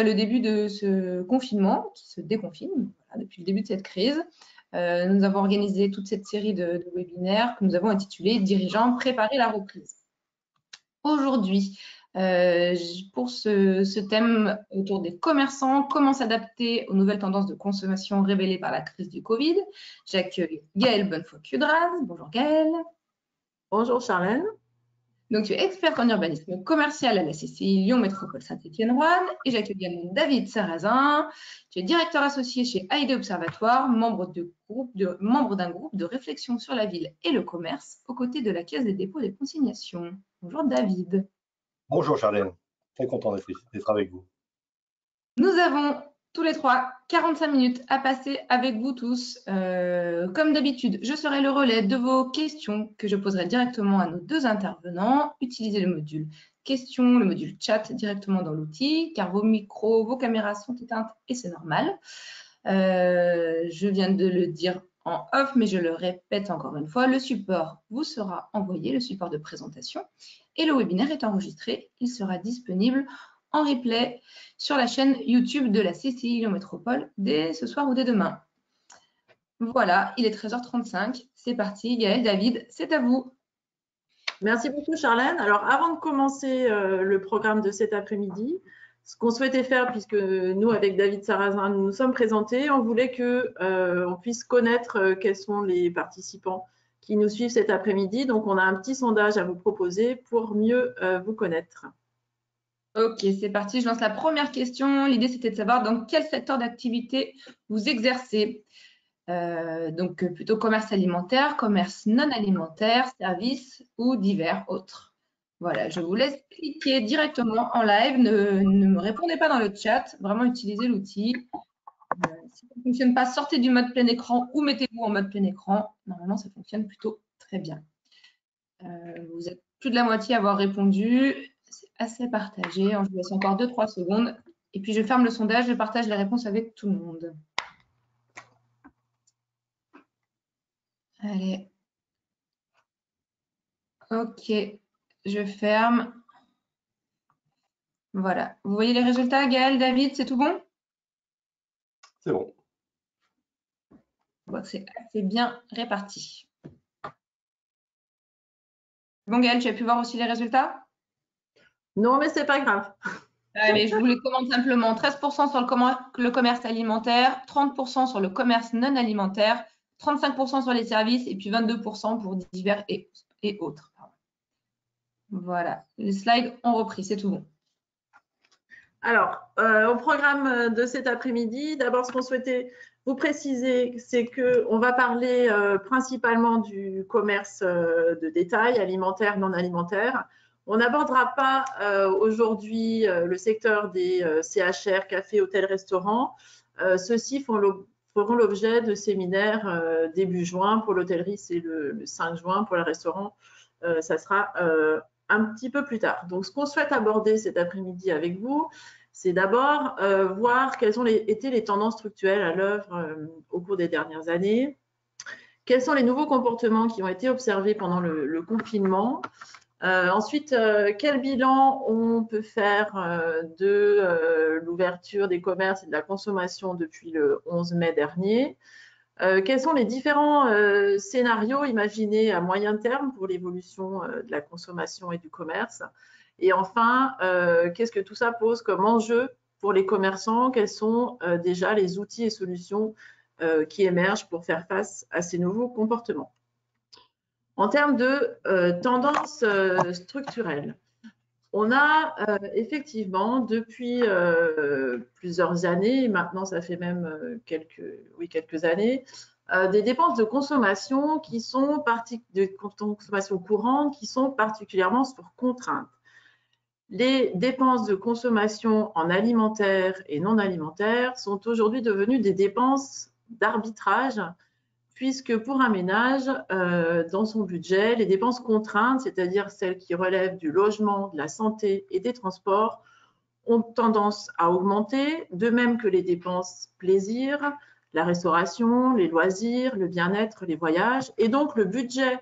le début de ce confinement, qui se déconfine, voilà, depuis le début de cette crise, nous avons organisé toute cette série de webinaires que nous avons intitulés « Dirigeants, préparez la reprise ». Aujourd'hui, pour ce thème autour des commerçants, comment s'adapter aux nouvelles tendances de consommation révélées par la crise du Covid, j'accueille Gaëlle Bonnefoy-Cudras. Bonjour Gaëlle. Bonjour Charlène. Donc, tu es experte en urbanisme commercial à la CCI Lyon Métropole Saint-Étienne-Roanne, et j'accueille également David Sarrazin. Tu es directeur associé chez Haïdé Observatoire, membre d'un groupe de réflexion sur la ville et le commerce, aux côtés de la Caisse des dépôts et des consignations. Bonjour David. Bonjour Charlène, très content d'être avec vous. Nous avons tous les trois 45 minutes à passer avec vous tous. Comme d'habitude, je serai le relais de vos questions que je poserai directement à nos deux intervenants. Utilisez le module questions, le module chat directement dans l'outil, car vos micros, vos caméras sont éteintes et c'est normal. Je viens de le dire en off, mais je le répète encore une fois, le support vous sera envoyé, le support de présentation, et le webinaire est enregistré. Il sera disponible en replay sur la chaîne YouTube de la CCI Lyon Métropole dès ce soir ou dès demain. Voilà, il est 13h35. C'est parti. Gaëlle, David, c'est à vous. Merci beaucoup Charlène. Alors avant de commencer le programme de cet après-midi, ce qu'on souhaitait faire, puisque nous avec David Sarrazin nous nous sommes présentés, on voulait qu'on puisse connaître quels sont les participants qui nous suivent cet après-midi. Donc on a un petit sondage à vous proposer pour mieux vous connaître. Ok, c'est parti. Je lance la première question. L'idée, c'était de savoir dans quel secteur d'activité vous exercez. Donc, plutôt commerce alimentaire, commerce non alimentaire, services ou divers autres. Voilà, je vous laisse cliquer directement en live. Ne me répondez pas dans le chat. Vraiment, utilisez l'outil. Si ça ne fonctionne pas, sortez du mode plein écran ou mettez-vous en mode plein écran. Normalement, ça fonctionne plutôt très bien. Vous êtes plus de la moitié à avoir répondu. C'est assez partagé. Je vous laisse encore 2-3 secondes. Et puis, je ferme le sondage. Je partage les réponses avec tout le monde. Allez. Ok. Je ferme. Voilà. Vous voyez les résultats, Gaëlle, David, c'est tout bon? C'est bon. Je vois que c'est assez bien réparti. Bon, Gaëlle, tu as pu voir aussi les résultats? Non, mais c'est pas grave. Allez, je vous les commande simplement. 13% sur le commerce alimentaire, 30% sur le commerce non alimentaire, 35% sur les services et puis 22% pour divers et autres. Voilà, les slides ont repris, c'est tout bon. Alors, au programme de cet après-midi, d'abord, ce qu'on souhaitait vous préciser, c'est qu'on va parler principalement du commerce de détail, alimentaire, non alimentaire. On n'abordera pas aujourd'hui le secteur des CHR, cafés, hôtels, restaurants. Ceux-ci feront l'objet de séminaires début juin. Pour l'hôtellerie, c'est le 5 juin. Pour le restaurant, ça sera un petit peu plus tard. Donc, ce qu'on souhaite aborder cet après-midi avec vous, c'est d'abord voir quelles ont été les tendances structurelles à l'œuvre au cours des dernières années, quels sont les nouveaux comportements qui ont été observés pendant le confinement. Ensuite, quel bilan on peut faire de l'ouverture des commerces et de la consommation depuis le 11 mai dernier. Quels sont les différents scénarios imaginés à moyen terme pour l'évolution de la consommation et du commerce? Et enfin, qu'est-ce que tout ça pose comme enjeu pour les commerçants? Quels sont déjà les outils et solutions qui émergent pour faire face à ces nouveaux comportements? En termes de tendances structurelles, on a effectivement depuis plusieurs années, maintenant ça fait même quelques années, des dépenses de consommation qui sont de consommation courante qui sont particulièrement sur contrainte. Les dépenses de consommation en alimentaire et non alimentaire sont aujourd'hui devenues des dépenses d'arbitrage, puisque pour un ménage, dans son budget, les dépenses contraintes, c'est-à-dire celles qui relèvent du logement, de la santé et des transports, ont tendance à augmenter, de même que les dépenses plaisir, la restauration, les loisirs, le bien-être, les voyages. Et donc, le budget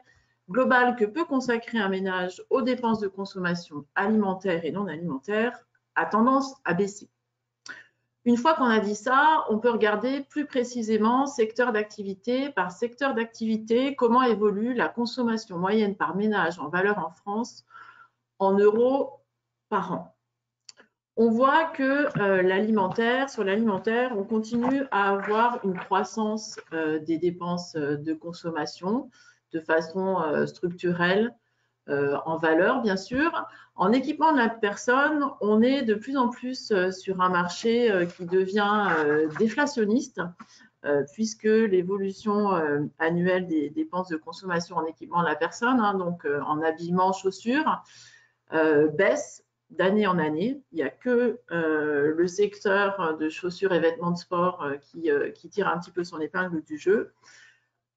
global que peut consacrer un ménage aux dépenses de consommation alimentaire et non alimentaire a tendance à baisser. Une fois qu'on a dit ça, on peut regarder plus précisément secteur d'activité par secteur d'activité, comment évolue la consommation moyenne par ménage en valeur en France en euros par an. On voit que sur l'alimentaire, on continue à avoir une croissance des dépenses de consommation de façon structurelle, en valeur, bien sûr. En équipement de la personne, on est de plus en plus sur un marché qui devient déflationniste, puisque l'évolution annuelle des dépenses de consommation en équipement de la personne, hein, donc en habillement, chaussures, baisse d'année en année. Il n'y a que le secteur de chaussures et vêtements de sport qui tire un petit peu son épingle du jeu.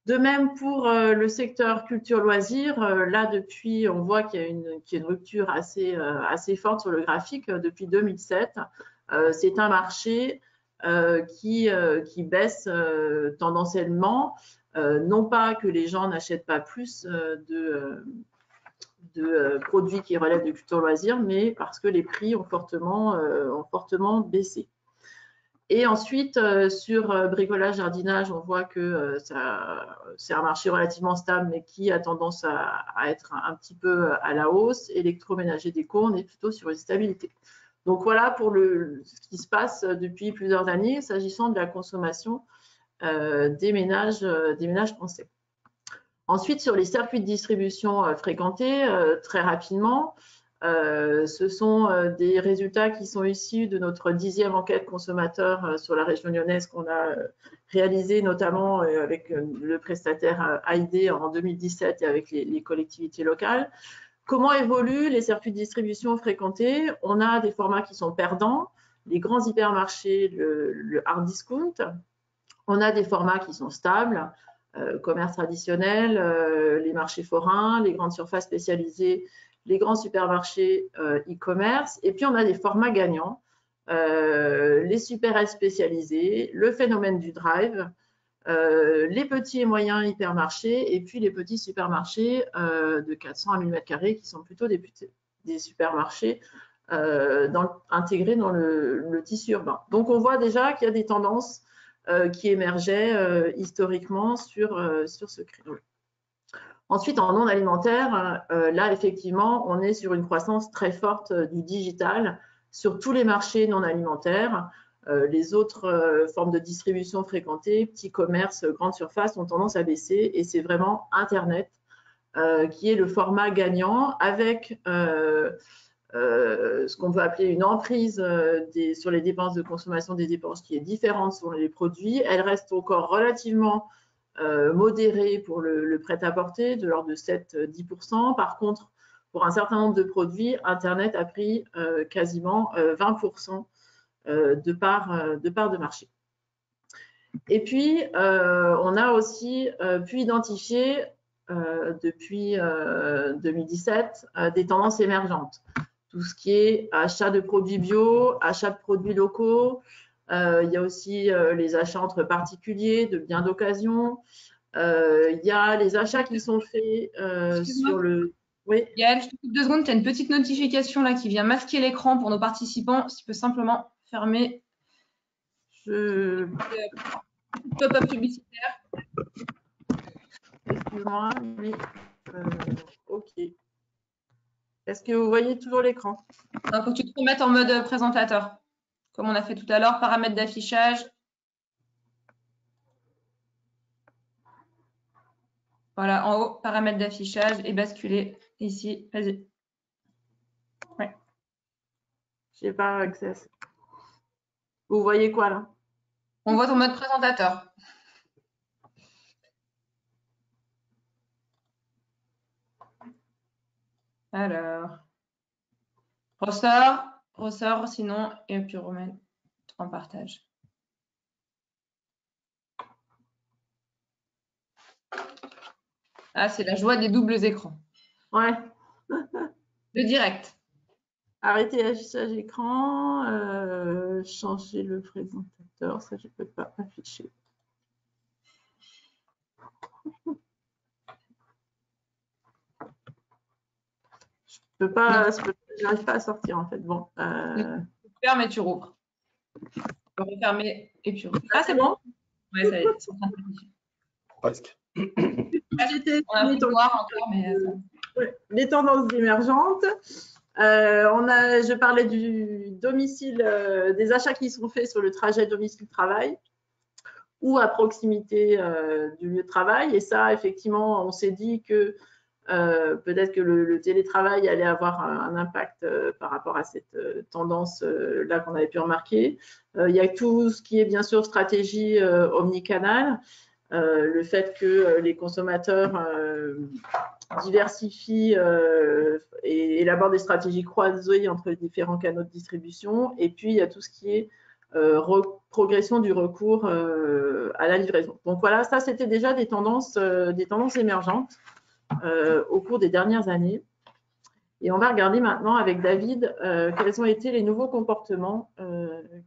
De même pour le secteur culture-loisirs, là depuis, on voit qu'il y a une rupture assez forte sur le graphique depuis 2007. C'est un marché qui baisse tendanciellement, non pas que les gens n'achètent pas plus de produits qui relèvent du culture-loisirs, mais parce que les prix ont fortement baissé. Et ensuite, sur bricolage, jardinage, on voit que c'est un marché relativement stable, mais qui a tendance à être un petit peu à la hausse. Électroménager déco, on est plutôt sur une stabilité. Donc voilà pour ce qui se passe depuis plusieurs années, s'agissant de la consommation des ménages français. Ensuite, sur les circuits de distribution fréquentés, très rapidement, ce sont des résultats qui sont issus de notre 10e enquête consommateur sur la région lyonnaise qu'on a réalisée notamment avec le prestataire AID en 2017 et avec les collectivités locales. Comment évoluent les circuits de distribution fréquentés? On a des formats qui sont perdants, les grands hypermarchés, le hard discount. On a des formats qui sont stables, commerce traditionnel, les marchés forains, les grandes surfaces spécialisées, les grands supermarchés e-commerce, et puis on a des formats gagnants, les super spécialisés, le phénomène du drive, les petits et moyens hypermarchés, et puis les petits supermarchés de 400 à 1000 m² qui sont plutôt des supermarchés intégrés dans le tissu urbain. Donc on voit déjà qu'il y a des tendances qui émergeaient historiquement sur ce créneau. Ensuite, en non alimentaire, là, effectivement, on est sur une croissance très forte du digital sur tous les marchés non alimentaires. Les autres formes de distribution fréquentées, petits commerces, grandes surfaces, ont tendance à baisser et c'est vraiment Internet qui est le format gagnant avec ce qu'on peut appeler une emprise sur les dépenses de consommation des dépenses qui est différente sur les produits. Elle reste encore relativement modérée pour le prêt-à-porter, de l'ordre de 7-10%. Par contre, pour un certain nombre de produits, Internet a pris quasiment 20% de part de marché. Et puis, on a aussi pu identifier depuis 2017 des tendances émergentes. Tout ce qui est achat de produits bio, achat de produits locaux. Il y a aussi les achats entre particuliers de biens d'occasion. Il y a les achats qui sont faits sur le… Oui. Yael, je te coupe 2 secondes, tu as une petite notification là qui vient masquer l'écran pour nos participants. Si tu peux simplement fermer le pop-up publicitaire. Excuse-moi, mais ok. Est-ce que vous voyez toujours l'écran? Il faut que tu te remettes en mode présentateur, comme on a fait tout à l'heure, paramètres d'affichage. Voilà, en haut, paramètres d'affichage et basculer ici. Vas-y. Ouais. Je n'ai pas accès. Vous voyez quoi là? On voit ton mode présentateur. Alors, ressort sinon, et puis remets en partage. Ah, c'est la joie des doubles écrans. Ouais. Le direct. Arrêter l'affichage écran, changer le présentateur, ça je ne peux pas afficher. Je peux pas, j'arrive pas à sortir en fait. Bon. Tu fermes et tu rouvres. On va refermer et puis Ah, c'est bon? Ouais, ça va être c'est en train de s'afficher. Presque. On a un peu de noir encore, mais Les tendances émergentes. Je parlais du domicile, des achats qui sont faits sur le trajet domicile-travail ou à proximité du lieu de travail. Et ça, effectivement, on s'est dit que peut-être que le télétravail allait avoir un impact par rapport à cette tendance-là qu'on avait pu remarquer. Il y a tout ce qui est bien sûr stratégie omnicanal, le fait que les consommateurs diversifient et élaborent des stratégies croisées entre les différents canaux de distribution. Et puis, il y a tout ce qui est progression du recours à la livraison. Donc voilà, ça, c'était déjà des tendances émergentes au cours des dernières années. Et on va regarder maintenant avec David quels ont été les nouveaux comportements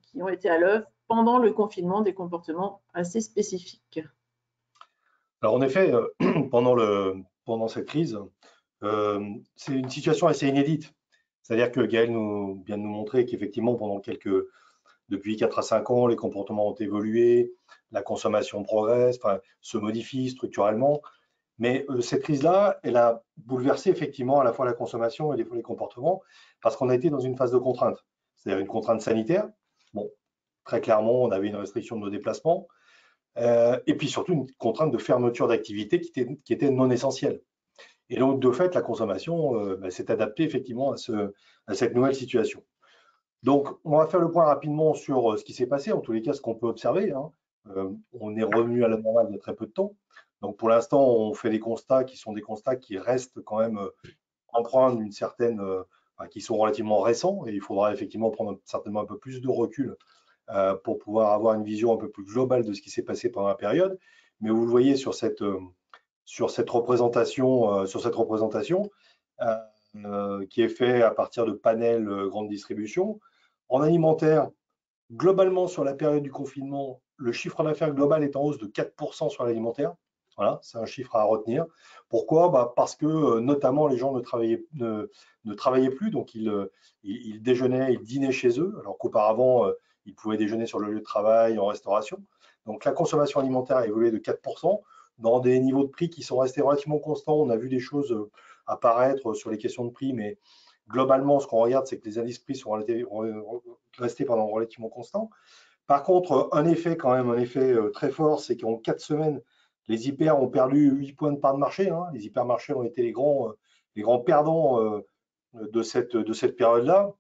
qui ont été à l'œuvre pendant le confinement, des comportements assez spécifiques. Alors en effet, pendant cette crise, c'est une situation assez inédite. C'est-à-dire que Gaël vient de nous montrer qu'effectivement, depuis 4 à 5 ans, les comportements ont évolué, la consommation progresse, enfin, se modifie structurellement. Mais cette crise-là, elle a bouleversé effectivement à la fois la consommation et des fois les comportements, parce qu'on a été dans une phase de contrainte. C'est-à-dire une contrainte sanitaire. Bon, très clairement, on avait une restriction de nos déplacements. Et puis surtout une contrainte de fermeture d'activité qui était non essentielle. Et donc, de fait, la consommation s'est adaptée effectivement à cette nouvelle situation. Donc, on va faire le point rapidement sur ce qui s'est passé, en tous les cas, ce qu'on peut observer. Hein. On est revenu à la normale il y a très peu de temps. Donc, pour l'instant, on fait des constats qui sont des constats qui restent quand même empreints d'une certaine, qui sont relativement récents. Et il faudra effectivement prendre certainement un peu plus de recul pour pouvoir avoir une vision un peu plus globale de ce qui s'est passé pendant la période. Mais vous le voyez sur cette représentation, qui est fait à partir de panels grande distribution. En alimentaire, globalement sur la période du confinement, le chiffre d'affaires global est en hausse de 4% sur l'alimentaire. Voilà, c'est un chiffre à retenir. Pourquoi? Parce que notamment les gens ne travaillaient plus, donc ils déjeunaient, ils dînaient chez eux, alors qu'auparavant, ils pouvaient déjeuner sur le lieu de travail, en restauration. Donc la consommation alimentaire a évolué de 4%, dans des niveaux de prix qui sont restés relativement constants. On a vu des choses apparaître sur les questions de prix, mais globalement, ce qu'on regarde, c'est que les indices prix sont restés relativement constants. Par contre, un effet très fort, c'est qu'en 4 semaines, les hyper ont perdu 8 points de part de marché. Hein. Les hypermarchés ont été les grands perdants de cette période-là.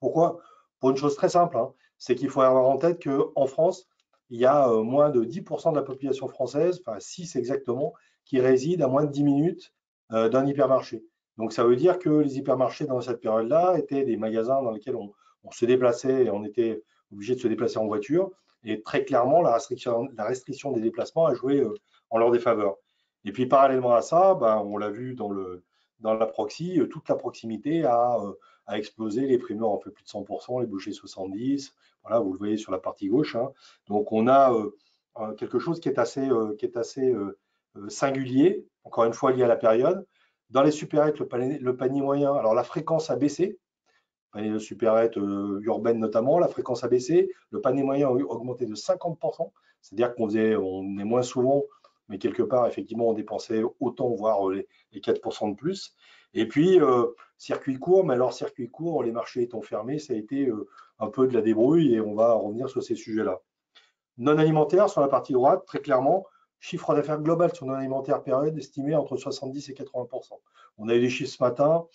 Pourquoi? Pour une chose très simple, hein, c'est qu'il faut avoir en tête qu'en France, il y a moins de 10% de la population française, enfin 6 exactement, qui réside à moins de 10 minutes d'un hypermarché. Donc ça veut dire que les hypermarchés dans cette période-là étaient des magasins dans lesquels on se déplaçait et on était obligé de se déplacer en voiture. Et très clairement, la restriction des déplacements a joué en leur défaveur. Et puis parallèlement à ça, on l'a vu dans la proxy, toute la proximité a explosé. Les primeurs ont fait plus de 100%, les bouchers 70%. Voilà, vous le voyez sur la partie gauche. Hein. Donc on a quelque chose qui est assez singulier, encore une fois lié à la période. Dans les supérettes, le panier moyen, alors la fréquence a baissé, panier de supérettes urbaines notamment, la fréquence a baissé, le panier moyen a augmenté de 50%, c'est-à-dire qu'on est moins souvent, mais quelque part, effectivement, on dépensait autant, voire les 4% de plus. Et puis, circuit court, mais alors circuit court, les marchés étant fermés, ça a été un peu de la débrouille et on va revenir sur ces sujets-là. Non alimentaire, sur la partie droite, très clairement, chiffre d'affaires global sur non alimentaire période estimé entre 70 et 80%. On a eu des chiffres ce matin.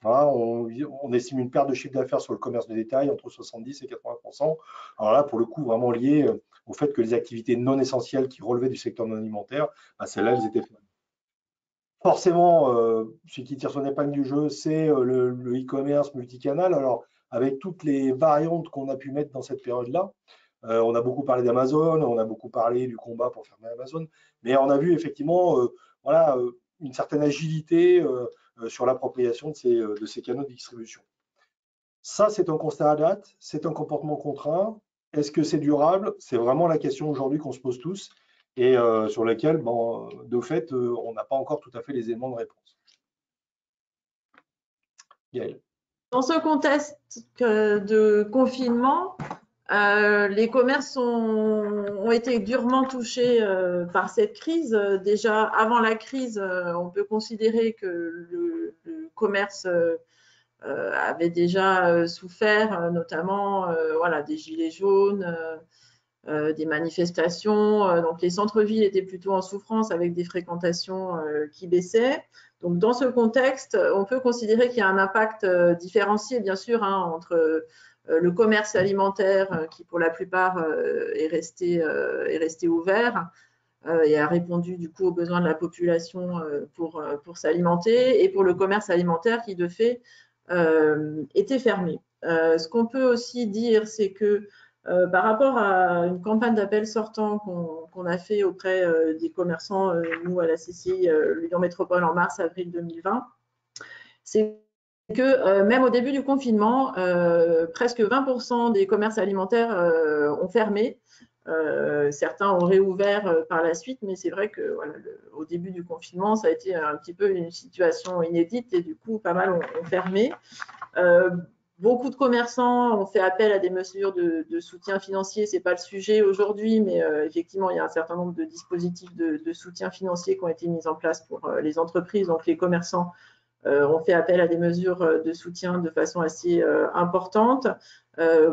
Voilà, on estime une perte de chiffre d'affaires sur le commerce de détail entre 70 et 80%. Alors là, pour le coup, vraiment lié au fait que les activités non essentielles qui relevaient du secteur non alimentaire, celles-là, elles étaient fermées. Forcément, ce qui tire son épingle du jeu, c'est le e-commerce multicanal. Alors, avec toutes les variantes qu'on a pu mettre dans cette période-là, on a beaucoup parlé d'Amazon, on a beaucoup parlé du combat pour fermer Amazon, mais on a vu effectivement une certaine agilité sur l'appropriation de ces canaux de distribution. Ça, c'est un constat à date, c'est un comportement contraint. Est-ce que c'est durable? C'est vraiment la question aujourd'hui qu'on se pose tous et sur laquelle, de fait, on n'a pas encore tout à fait les éléments de réponse. Gaëlle. Dans ce contexte de confinement, Les commerces ont été durement touchés par cette crise. Déjà, avant la crise, on peut considérer que le commerce avait déjà souffert, notamment voilà, des gilets jaunes, des manifestations. Donc, les centres-villes étaient plutôt en souffrance avec des fréquentations qui baissaient. Donc, dans ce contexte, on peut considérer qu'il y a un impact différencié, bien sûr, hein, entre le commerce alimentaire qui, pour la plupart, est resté ouvert et a répondu du coup aux besoins de la population pour s'alimenter, et pour le commerce alimentaire qui, de fait, était fermé. Ce qu'on peut aussi dire, c'est que par rapport à une campagne d'appel sortant qu'on a fait auprès des commerçants, nous à la CCI Lyon Métropole en mars-avril 2020, c'est que même au début du confinement, presque 20% des commerces alimentaires ont fermé. Certains ont réouvert par la suite, mais c'est vrai que voilà, au début du confinement, ça a été un petit peu une situation inédite et du coup, pas mal ont fermé. Beaucoup de commerçants ont fait appel à des mesures de soutien financier. Ce n'est pas le sujet aujourd'hui, mais effectivement, il y a un certain nombre de dispositifs de soutien financier qui ont été mis en place pour les entreprises. Donc, les commerçants ont fait appel à des mesures de soutien de façon assez importante.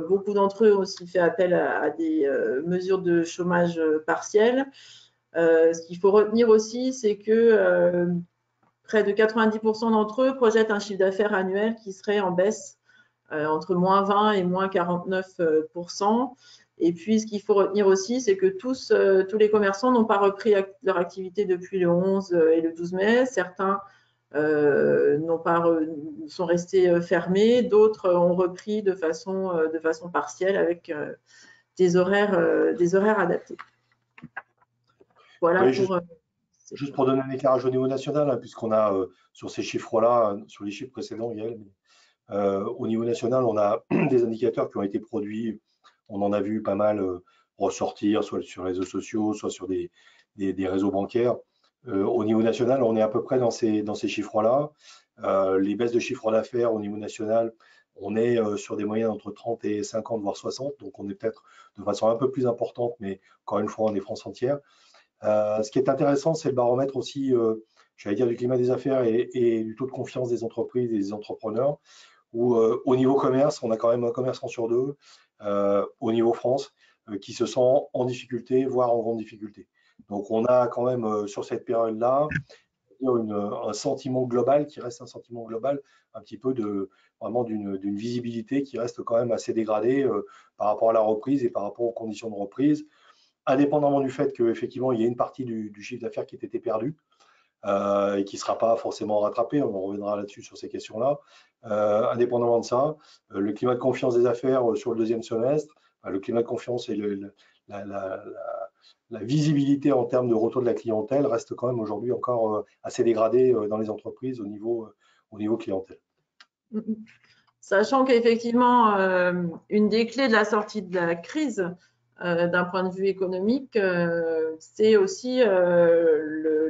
Beaucoup d'entre eux ont aussi fait appel à des mesures de chômage partiel. Ce qu'il faut retenir aussi, c'est que près de 90% d'entre eux projettent un chiffre d'affaires annuel qui serait en baisse entre moins 20 et moins 49%. Et puis, ce qu'il faut retenir aussi, c'est que tous les commerçants n'ont pas repris leur activité depuis le 11 et le 12 mai. Certains sont restés fermés, d'autres ont repris de façon partielle avec des horaires adaptés. Voilà oui, pour. Juste pour donner un éclairage au niveau national, hein, puisqu'on a sur ces chiffres-là, sur les chiffres précédents, Yael, au niveau national, on a des indicateurs qui ont été produits. On en a vu pas mal ressortir, soit sur les réseaux sociaux, soit sur des réseaux bancaires. Au niveau national, on est à peu près dans ces chiffres-là. Les baisses de chiffre d'affaires au niveau national, on est sur des moyennes entre 30 et 50, voire 60. Donc, on est peut-être de façon un peu plus importante, mais encore une fois, on est France entière. Ce qui est intéressant, c'est le baromètre aussi, j'allais dire, du climat des affaires et du taux de confiance des entreprises et des entrepreneurs, où au niveau commerce, on a quand même un commerçant sur deux, au niveau France, qui se sent en difficulté, voire en grande difficulté. Donc on a quand même sur cette période-là un sentiment global qui reste un sentiment global, un petit peu vraiment d'une visibilité qui reste quand même assez dégradée par rapport à la reprise et par rapport aux conditions de reprise, indépendamment du fait qu'effectivement il y a une partie du chiffre d'affaires qui a été perdue et qui ne sera pas forcément rattrapée. On reviendra là-dessus sur ces questions-là. Indépendamment de ça, le climat de confiance des affaires sur le deuxième semestre, le climat de confiance et la visibilité en termes de retour de la clientèle reste quand même aujourd'hui encore assez dégradée dans les entreprises au niveau clientèle. Sachant qu'effectivement, une des clés de la sortie de la crise, d'un point de vue économique, c'est aussi le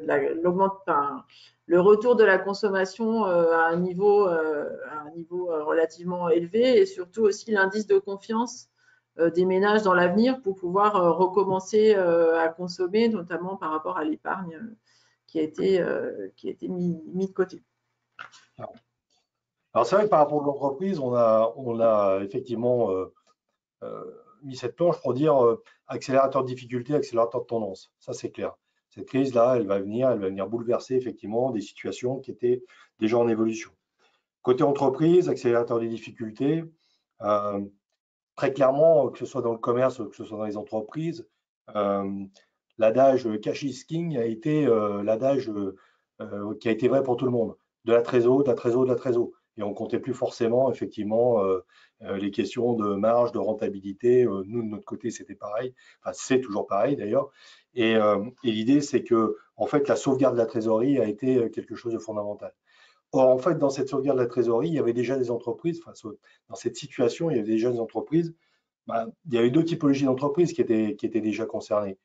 retour de la consommation à un niveau relativement élevé, et surtout aussi l'indice de confiance des ménages dans l'avenir pour pouvoir recommencer à consommer, notamment par rapport à l'épargne qui a été mis de côté. Alors c'est vrai que par rapport aux entreprises, on a effectivement mis cette planche pour dire accélérateur de difficulté, accélérateur de tendance. Ça, c'est clair. Cette crise-là, elle va venir bouleverser effectivement des situations qui étaient déjà en évolution. Côté entreprise, accélérateur des difficultés, très clairement, que ce soit dans le commerce ou que ce soit dans les entreprises, l'adage cash is king a été l'adage qui a été vrai pour tout le monde. De la trésor, de la trésor, de la trésor. Et on ne comptait plus forcément, effectivement, les questions de marge, de rentabilité. Nous, de notre côté, c'était pareil. Enfin, c'est toujours pareil, d'ailleurs. Et l'idée, c'est que, en fait, la sauvegarde de la trésorerie a été quelque chose de fondamental. Or, en fait, dans cette sauvegarde de la trésorerie, il y avait déjà des entreprises, enfin, dans cette situation, il y avait déjà des entreprises. Il y avait deux typologies d'entreprises qui étaient déjà concernées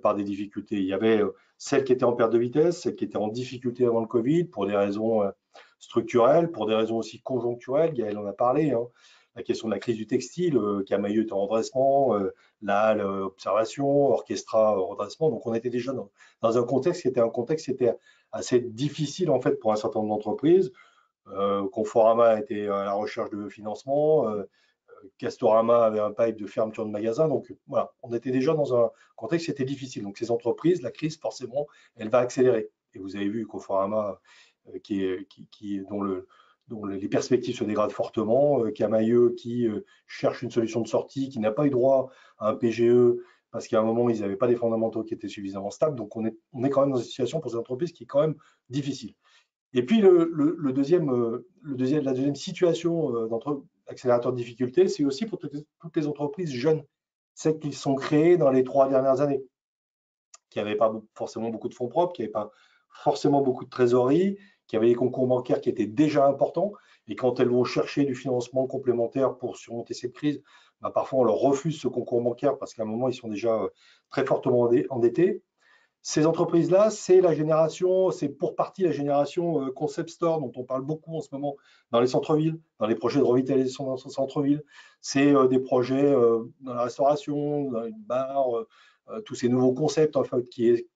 par des difficultés. Il y avait celles qui étaient en perte de vitesse, celles qui étaient en difficulté avant le Covid pour des raisons structurelles, pour des raisons aussi conjoncturelles. Gaël en a parlé, hein. la question de la crise du textile, Camaïeu est en redressement, la Observation, Orchestra, redressement. Donc, on était déjà dans un contexte qui était assez difficile, en fait, pour un certain nombre d'entreprises. Conforama était à la recherche de financement, Castorama avait un pipe de fermeture de magasins. Donc, voilà, on était déjà dans un contexte qui était difficile. Donc, ces entreprises, la crise, forcément, elle va accélérer. Et vous avez vu Conforama, dont les perspectives se dégradent fortement, Camaïeu qui cherche une solution de sortie, qui n'a pas eu droit à un PGE parce qu'à un moment, ils n'avaient pas des fondamentaux qui étaient suffisamment stables. Donc, on est quand même dans une situation pour ces entreprises qui est quand même difficile. Et puis, la deuxième situation d'accélérateur de difficulté, c'est aussi pour toutes les entreprises jeunes, celles qui sont créées dans les 3 dernières années, qui n'avaient pas forcément beaucoup de fonds propres, qui n'avaient pas forcément beaucoup de trésorerie, qui avaient des concours bancaires qui étaient déjà importants. Et quand elles vont chercher du financement complémentaire pour surmonter cette crise, bah, parfois on leur refuse ce concours bancaire parce qu'à un moment, ils sont déjà très fortement endettés. Ces entreprises-là, c'est pour partie la génération concept store dont on parle beaucoup en ce moment dans les centres-villes, dans les projets de revitalisation dans les centres-villes. C'est des projets dans la restauration, dans les bars, tous ces nouveaux concepts en fait,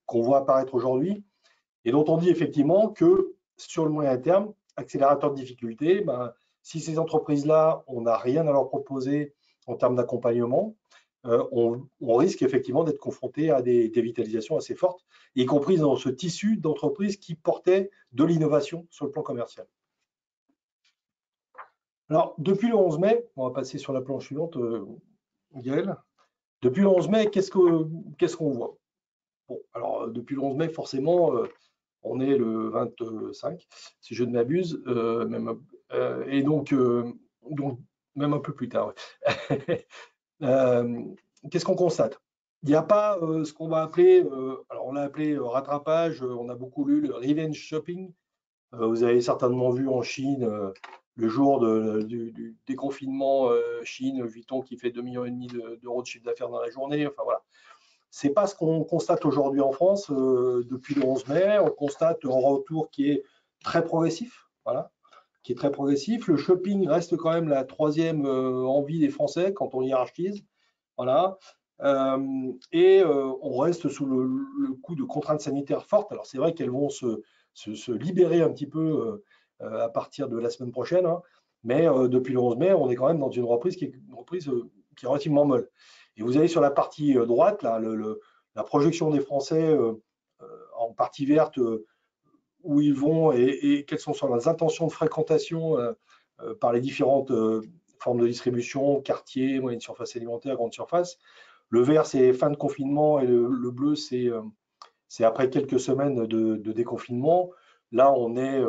qu'on voit apparaître aujourd'hui et dont on dit effectivement que sur le moyen terme, accélérateur de difficulté, ben, si ces entreprises-là, on n'a rien à leur proposer en termes d'accompagnement, on risque effectivement d'être confronté à des dévitalisations assez fortes, y compris dans ce tissu d'entreprises qui portaient de l'innovation sur le plan commercial. Alors, depuis le 11 mai, on va passer sur la planche suivante, Gaël. Depuis le 11 mai, qu'est-ce qu'on voit? Bon, alors, depuis le 11 mai, forcément, on est le 25, si je ne m'abuse, et donc, même un peu plus tard. Ouais. Qu'est-ce qu'on constate? Il n'y a pas ce qu'on va appeler, alors on l'a appelé rattrapage, on a beaucoup lu le revenge shopping. Vous avez certainement vu en Chine, le jour du déconfinement, Chine, Vuitton qui fait 2,5 millions d'euros de chiffre d'affaires dans la journée. Enfin voilà. C'est pas ce qu'on constate aujourd'hui en France depuis le 11 mai. On constate un retour qui est très progressif. Voilà. Qui est très progressif. Le shopping reste quand même la 3e envie des Français quand on hiérarchise. Voilà. On reste sous le coup de contraintes sanitaires fortes. Alors, c'est vrai qu'elles vont se libérer un petit peu à partir de la semaine prochaine. Hein. Mais depuis le 11 mai, on est quand même dans une reprise qui est relativement molle. Et vous avez sur la partie droite, là, la projection des Français en partie verte, où ils vont et quelles sont leurs intentions de fréquentation par les différentes formes de distribution, quartier, moyenne surface alimentaire, grande surface. Le vert, c'est fin de confinement et le bleu, c'est après quelques semaines de déconfinement. Là, on est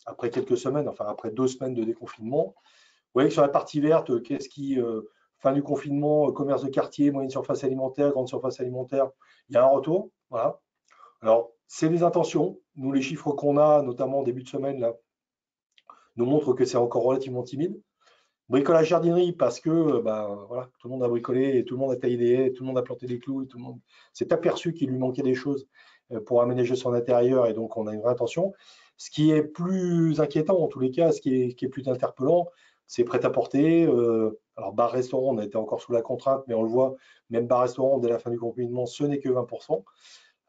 après quelques semaines, enfin après 2 semaines de déconfinement. Vous voyez que sur la partie verte, fin du confinement, commerce de quartier, moyenne surface alimentaire, grande surface alimentaire, il y a un retour. Voilà. Alors, c'est des intentions. Nous, les chiffres qu'on a, notamment en début de semaine, là, nous montrent que c'est encore relativement timide. Bricolage jardinerie, parce que voilà, tout le monde a bricolé, et tout le monde a taillé des haies, tout le monde a planté des clous, et tout le monde s'est aperçu qu'il lui manquait des choses pour aménager son intérieur, et donc on a une vraie intention. Ce qui est plus inquiétant, en tous les cas, ce qui est plus interpellant, c'est prêt-à-porter. Alors, bar-restaurant, on a été encore sous la contrainte, mais on le voit, même bar-restaurant, dès la fin du confinement, ce n'est que 20%.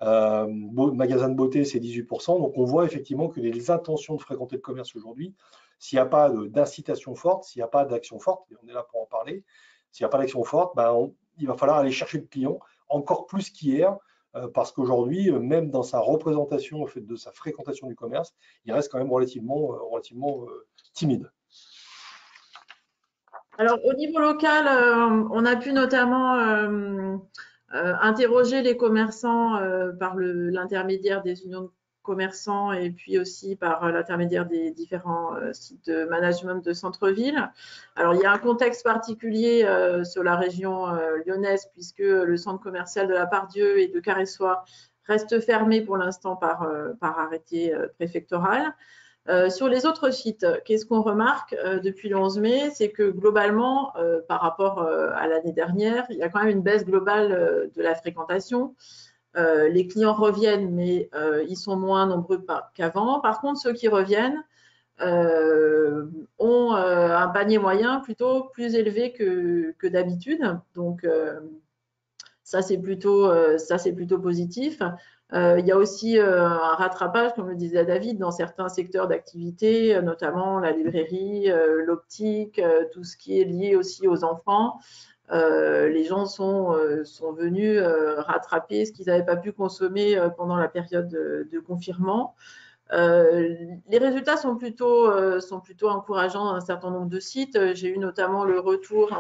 Magasin de beauté, c'est 18%. Donc, on voit effectivement que les intentions de fréquenter le commerce aujourd'hui, s'il n'y a pas d'incitation forte, s'il n'y a pas d'action forte, et on est là pour en parler, s'il n'y a pas d'action forte, il va falloir aller chercher le client encore plus qu'hier, parce qu'aujourd'hui, même dans sa représentation, au fait de sa fréquentation du commerce, il reste quand même relativement timide. Alors, au niveau local, on a pu notamment interroger les commerçants par l'intermédiaire des unions de commerçants et puis aussi par l'intermédiaire des différents sites de management de centre-ville. Alors, il y a un contexte particulier sur la région lyonnaise puisque le centre commercial de la Part-Dieu et de Carré-Soie reste fermé pour l'instant par arrêté préfectoral. Sur les autres sites, qu'est-ce qu'on remarque depuis le 11 mai? C'est que globalement, par rapport à l'année dernière, il y a quand même une baisse globale de la fréquentation. Les clients reviennent, mais ils sont moins nombreux qu'avant. Par contre, ceux qui reviennent, ont un panier moyen plutôt plus élevé que d'habitude. Donc, ça, c'est plutôt positif. Il y a aussi un rattrapage, comme le disait David, dans certains secteurs d'activité, notamment la librairie, l'optique, tout ce qui est lié aussi aux enfants. Les gens sont venus rattraper ce qu'ils n'avaient pas pu consommer pendant la période de confinement. Les résultats sont plutôt encourageants dans un certain nombre de sites. J'ai eu notamment le retour,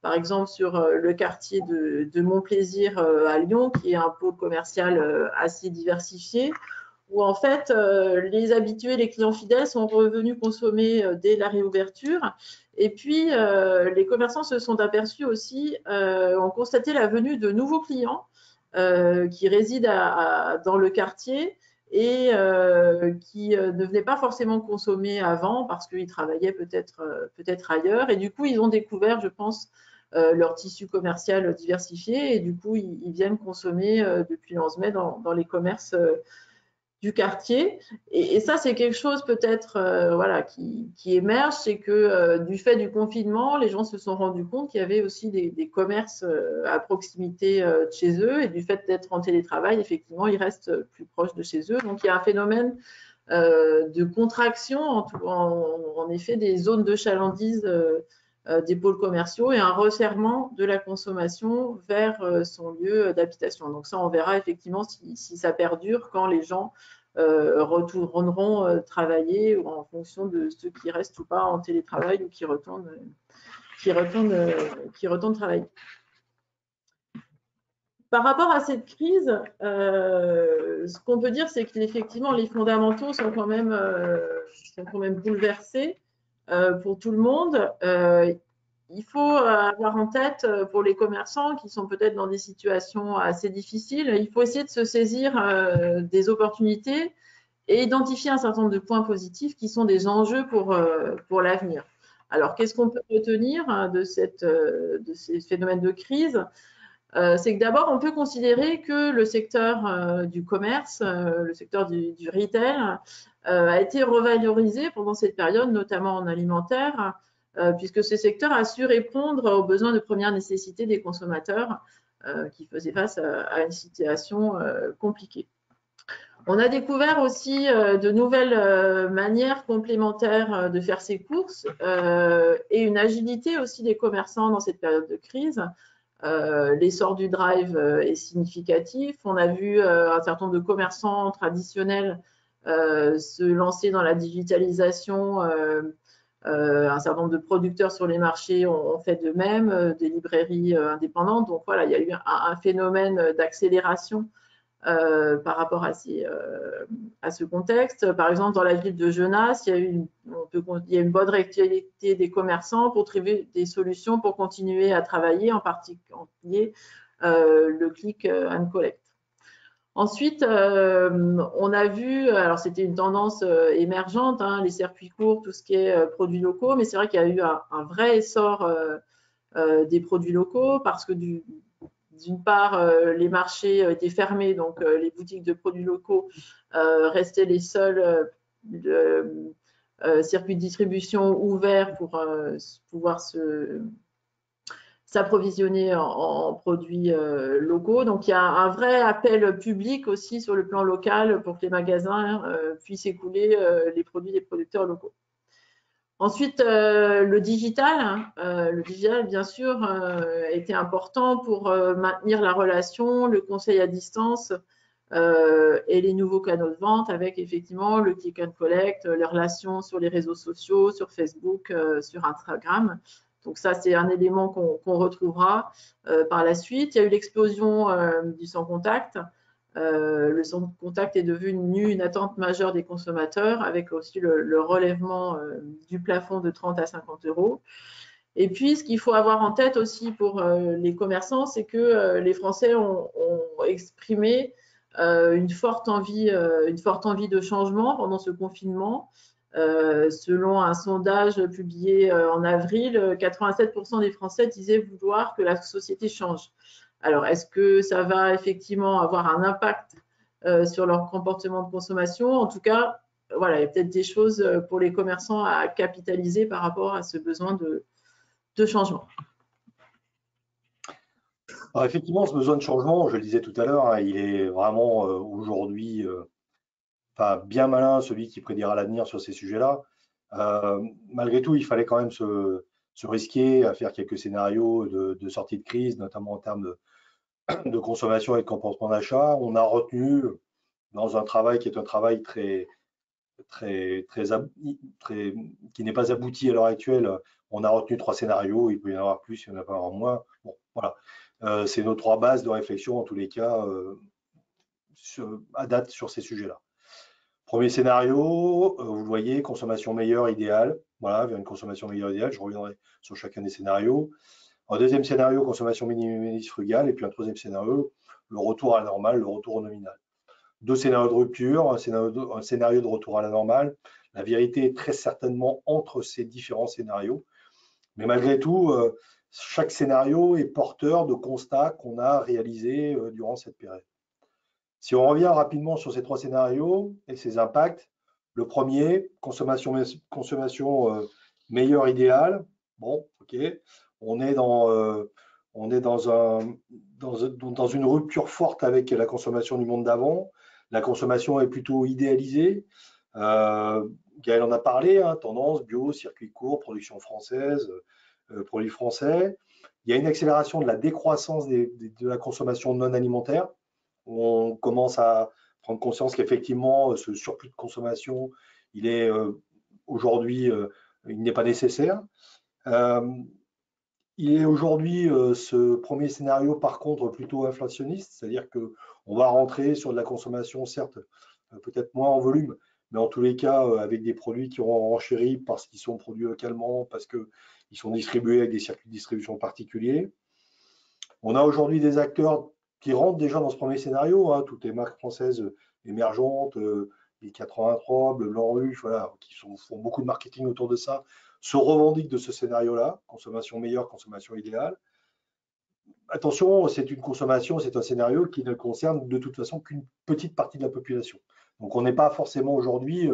par exemple, sur le quartier de Montplaisir à Lyon, qui est un pôle commercial assez diversifié, où en fait, les habitués, les clients fidèles sont revenus consommer dès la réouverture. Et puis, les commerçants se sont aperçus aussi, ont constaté la venue de nouveaux clients qui résident dans le quartier et qui ne venaient pas forcément consommer avant parce qu'ils travaillaient peut-être ailleurs. Et du coup, ils ont découvert, je pense, leur tissu commercial diversifié et du coup, ils viennent consommer depuis le 11 mai dans les commerces du quartier. Et ça, c'est quelque chose peut-être voilà, qui émerge, c'est que du fait du confinement, les gens se sont rendus compte qu'il y avait aussi des commerces à proximité de chez eux. Et du fait d'être en télétravail, effectivement, ils restent plus proches de chez eux. Donc, il y a un phénomène de contraction, en effet, des zones de chalandise des pôles commerciaux et un resserrement de la consommation vers son lieu d'habitation. Donc ça, on verra effectivement si ça perdure quand les gens retourneront travailler ou en fonction de ceux qui restent ou pas en télétravail ou qui retournent travailler. Par rapport à cette crise, ce qu'on peut dire, c'est qu'effectivement, les fondamentaux sont quand même bouleversés pour tout le monde. Il faut avoir en tête pour les commerçants qui sont peut-être dans des situations assez difficiles, il faut essayer de se saisir des opportunités et identifier un certain nombre de points positifs qui sont des enjeux pour l'avenir. Alors, qu'est-ce qu'on peut retenir de ces phénomènes de crise ? C'est que d'abord, on peut considérer que le secteur du commerce, le secteur du retail, a été revalorisé pendant cette période, notamment en alimentaire, puisque ce secteur a su répondre aux besoins de première nécessité des consommateurs qui faisaient face à une situation compliquée. On a découvert aussi de nouvelles manières complémentaires de faire ses courses et une agilité aussi des commerçants dans cette période de crise. L'essor du drive est significatif. On a vu un certain nombre de commerçants traditionnels se lancer dans la digitalisation. Un certain nombre de producteurs sur les marchés ont fait de même, des librairies indépendantes. Donc voilà, il y a eu un phénomène d'accélération par rapport à ce contexte. Par exemple, dans la ville de Genasse, il y a une bonne réactivité des commerçants pour trouver des solutions pour continuer à travailler, en particulier le click and collect. Ensuite, on a vu, alors c'était une tendance émergente, hein, les circuits courts, tout ce qui est produits locaux, mais c'est vrai qu'il y a eu un vrai essor des produits locaux parce que d'une part, les marchés étaient fermés, donc les boutiques de produits locaux restaient les seuls circuits de distribution ouverts pour pouvoir s'approvisionner en produits locaux. Donc, il y a un vrai appel public aussi sur le plan local pour que les magasins puissent écouler les produits des producteurs locaux. Ensuite, le digital, bien sûr, était important pour maintenir la relation, le conseil à distance et les nouveaux canaux de vente avec effectivement le click and collect, les relations sur les réseaux sociaux, sur Facebook, sur Instagram. Donc ça, c'est un élément qu'on retrouvera par la suite. Il y a eu l'explosion du sans contact. Le sans contact est devenu une attente majeure des consommateurs avec aussi le relèvement du plafond de 30 à 50 €. Et puis, ce qu'il faut avoir en tête aussi pour les commerçants, c'est que les Français ont exprimé une forte envie de changement pendant ce confinement. Selon un sondage publié en avril, 87% des Français disaient vouloir que la société change. Alors, est-ce que ça va effectivement avoir un impact sur leur comportement de consommation ? En tout cas, voilà, il y a peut-être des choses pour les commerçants à capitaliser par rapport à ce besoin de changement. Alors effectivement, ce besoin de changement, je le disais tout à l'heure, hein, il est vraiment aujourd'hui bien malin, celui qui prédira l'avenir sur ces sujets-là. Malgré tout, il fallait quand même se risquer à faire quelques scénarios de sortie de crise, notamment en termes de consommation et de comportement d'achat. On a retenu, dans un travail qui est un travail qui n'est pas abouti à l'heure actuelle, on a retenu 3 scénarios. Il peut y en avoir plus, il y en a pas en moins. Bon, voilà. C'est nos 3 bases de réflexion, en tous les cas, à date sur ces sujets-là. Premier scénario, vous le voyez, consommation meilleure idéale. Voilà, vers une consommation meilleure idéale. Je reviendrai sur chacun des scénarios. Un deuxième scénario, consommation minimaliste frugale. Et puis un troisième scénario, le retour à la normale, le retour au nominal. 2 scénarios de rupture, un scénario de retour à la normale. La vérité est très certainement entre ces différents scénarios. Mais malgré tout, chaque scénario est porteur de constats qu'on a réalisés durant cette période. Si on revient rapidement sur ces 3 scénarios et ces impacts, le premier, consommation meilleure idéale. Bon, ok, on est dans une rupture forte avec la consommation du monde d'avant. La consommation est plutôt idéalisée. Gaël en a parlé, hein, tendance, bio, circuit court, production française, produits français. Il y a une accélération de la décroissance de la consommation non alimentaire. On commence à prendre conscience qu'effectivement, ce surplus de consommation, il est aujourd'hui, il n'est pas nécessaire. Il est aujourd'hui, ce premier scénario, par contre, plutôt inflationniste, c'est-à-dire qu'on va rentrer sur de la consommation, certes, peut-être moins en volume, mais en tous les cas, avec des produits qui auront renchéri parce qu'ils sont produits localement, parce qu'ils sont distribués avec des circuits de distribution particuliers. On a aujourd'hui des acteurs qui rentrent déjà dans ce premier scénario, hein, toutes les marques françaises émergentes, les 83, Bleu Blanc Ruche, voilà, qui font beaucoup de marketing autour de ça, se revendiquent de ce scénario-là, consommation meilleure, consommation idéale. Attention, c'est une consommation, c'est un scénario qui ne concerne de toute façon qu'une petite partie de la population. Donc on n'est pas forcément aujourd'hui,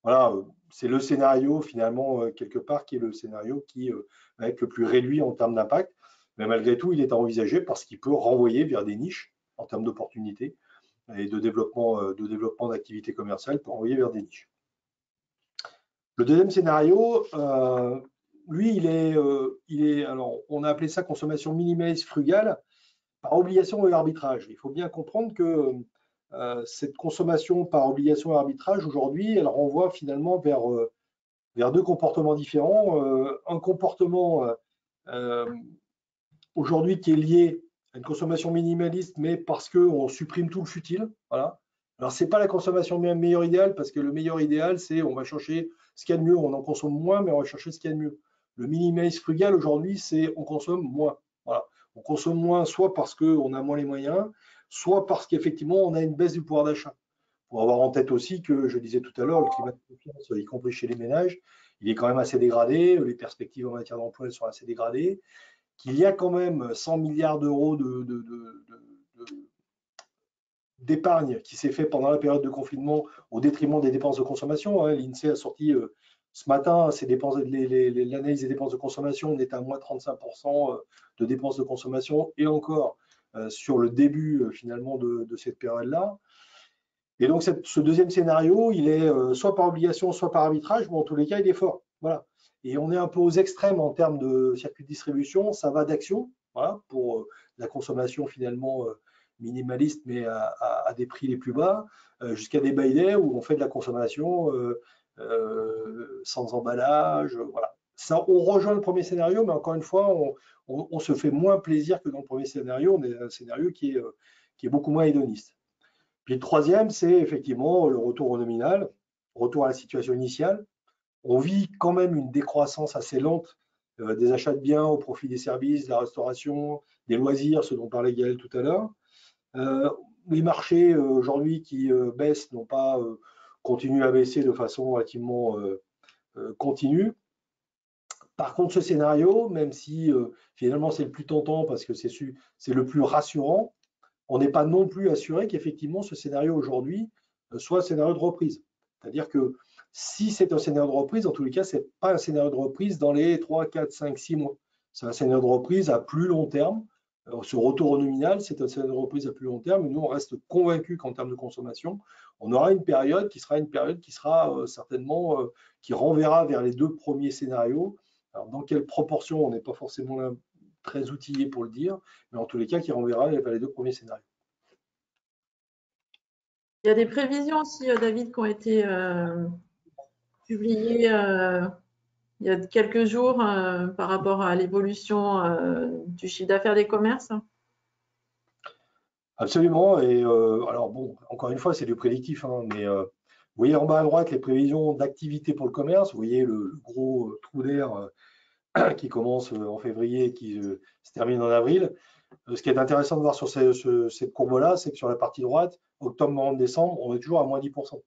voilà, c'est le scénario finalement, quelque part, qui est le scénario qui va être le plus réduit en termes d'impact. Mais malgré tout, il est envisagé parce qu'il peut renvoyer vers des niches en termes d'opportunités et de développement d'activités commerciales pour renvoyer vers des niches. Le deuxième scénario, lui, il est, alors, on a appelé ça consommation minimaliste frugale par obligation et arbitrage. Il faut bien comprendre que cette consommation par obligation et arbitrage, aujourd'hui, elle renvoie finalement vers 2 comportements différents. Un comportement aujourd'hui qui est lié à une consommation minimaliste, mais parce qu'on supprime tout le futile. Voilà. Alors, ce n'est pas la consommation meilleure idéale, parce que le meilleur idéal, c'est on va chercher ce qu'il y a de mieux. On en consomme moins, mais on va chercher ce qu'il y a de mieux. Le minimaliste frugal, aujourd'hui, c'est on consomme moins. Voilà. On consomme moins, soit parce qu'on a moins les moyens, soit parce qu'effectivement, on a une baisse du pouvoir d'achat. Il faut avoir en tête aussi que, je disais tout à l'heure, le climat de confiance, y compris chez les ménages, il est quand même assez dégradé. Les perspectives en matière d'emploi sont assez dégradées. Qu'il y a quand même 100 milliards d'euros d'épargne qui s'est fait pendant la période de confinement au détriment des dépenses de consommation. Hein. L'INSEE a sorti ce matin l'analyse des dépenses de consommation. On est à moins 35% de dépenses de consommation et encore sur le début finalement de cette période-là. Et donc ce deuxième scénario, il est soit par obligation, soit par arbitrage, mais en tous les cas, il est fort. Voilà. Et on est un peu aux extrêmes en termes de circuit de distribution. Ça va d'Action, voilà, pour la consommation finalement minimaliste, mais à des prix les plus bas, jusqu'à des buy day où on fait de la consommation sans emballage. Voilà. Ça, on rejoint le premier scénario, mais encore une fois, on se fait moins plaisir que dans le premier scénario. On est un scénario qui est beaucoup moins hédoniste. Puis le troisième, c'est effectivement le retour au nominal, retour à la situation initiale. On vit quand même une décroissance assez lente des achats de biens au profit des services, de la restauration, des loisirs, ce dont parlait Gaël tout à l'heure. Les marchés aujourd'hui qui baissent n'ont pas continué à baisser de façon relativement continue. Par contre, ce scénario, même si finalement c'est le plus tentant parce que c'est le plus rassurant, on n'est pas non plus assuré qu'effectivement ce scénario aujourd'hui soit un scénario de reprise. C'est-à-dire que si c'est un scénario de reprise, en tous les cas, ce n'est pas un scénario de reprise dans les 3, 4, 5, 6 mois. C'est un scénario de reprise à plus long terme. Ce retour au nominal, c'est un scénario de reprise à plus long terme. Et nous, on reste convaincus qu'en termes de consommation, on aura une période qui sera certainement, qui renverra vers les deux premiers scénarios. Alors, dans quelle proportion, on n'est pas forcément là, très outillé pour le dire, mais en tous les cas, qui renverra vers les deux premiers scénarios. Il y a des prévisions aussi, David, qui ont été publiées il y a quelques jours par rapport à l'évolution du chiffre d'affaires des commerces. Absolument. Et alors bon, encore une fois, c'est du prédictif, hein, mais vous voyez en bas à droite les prévisions d'activité pour le commerce. Vous voyez le gros trou d'air qui commence en février et qui se termine en avril. Ce qui est intéressant de voir sur cette courbe-là, c'est que sur la partie droite, octobre, novembre, décembre, on est toujours à moins 10%.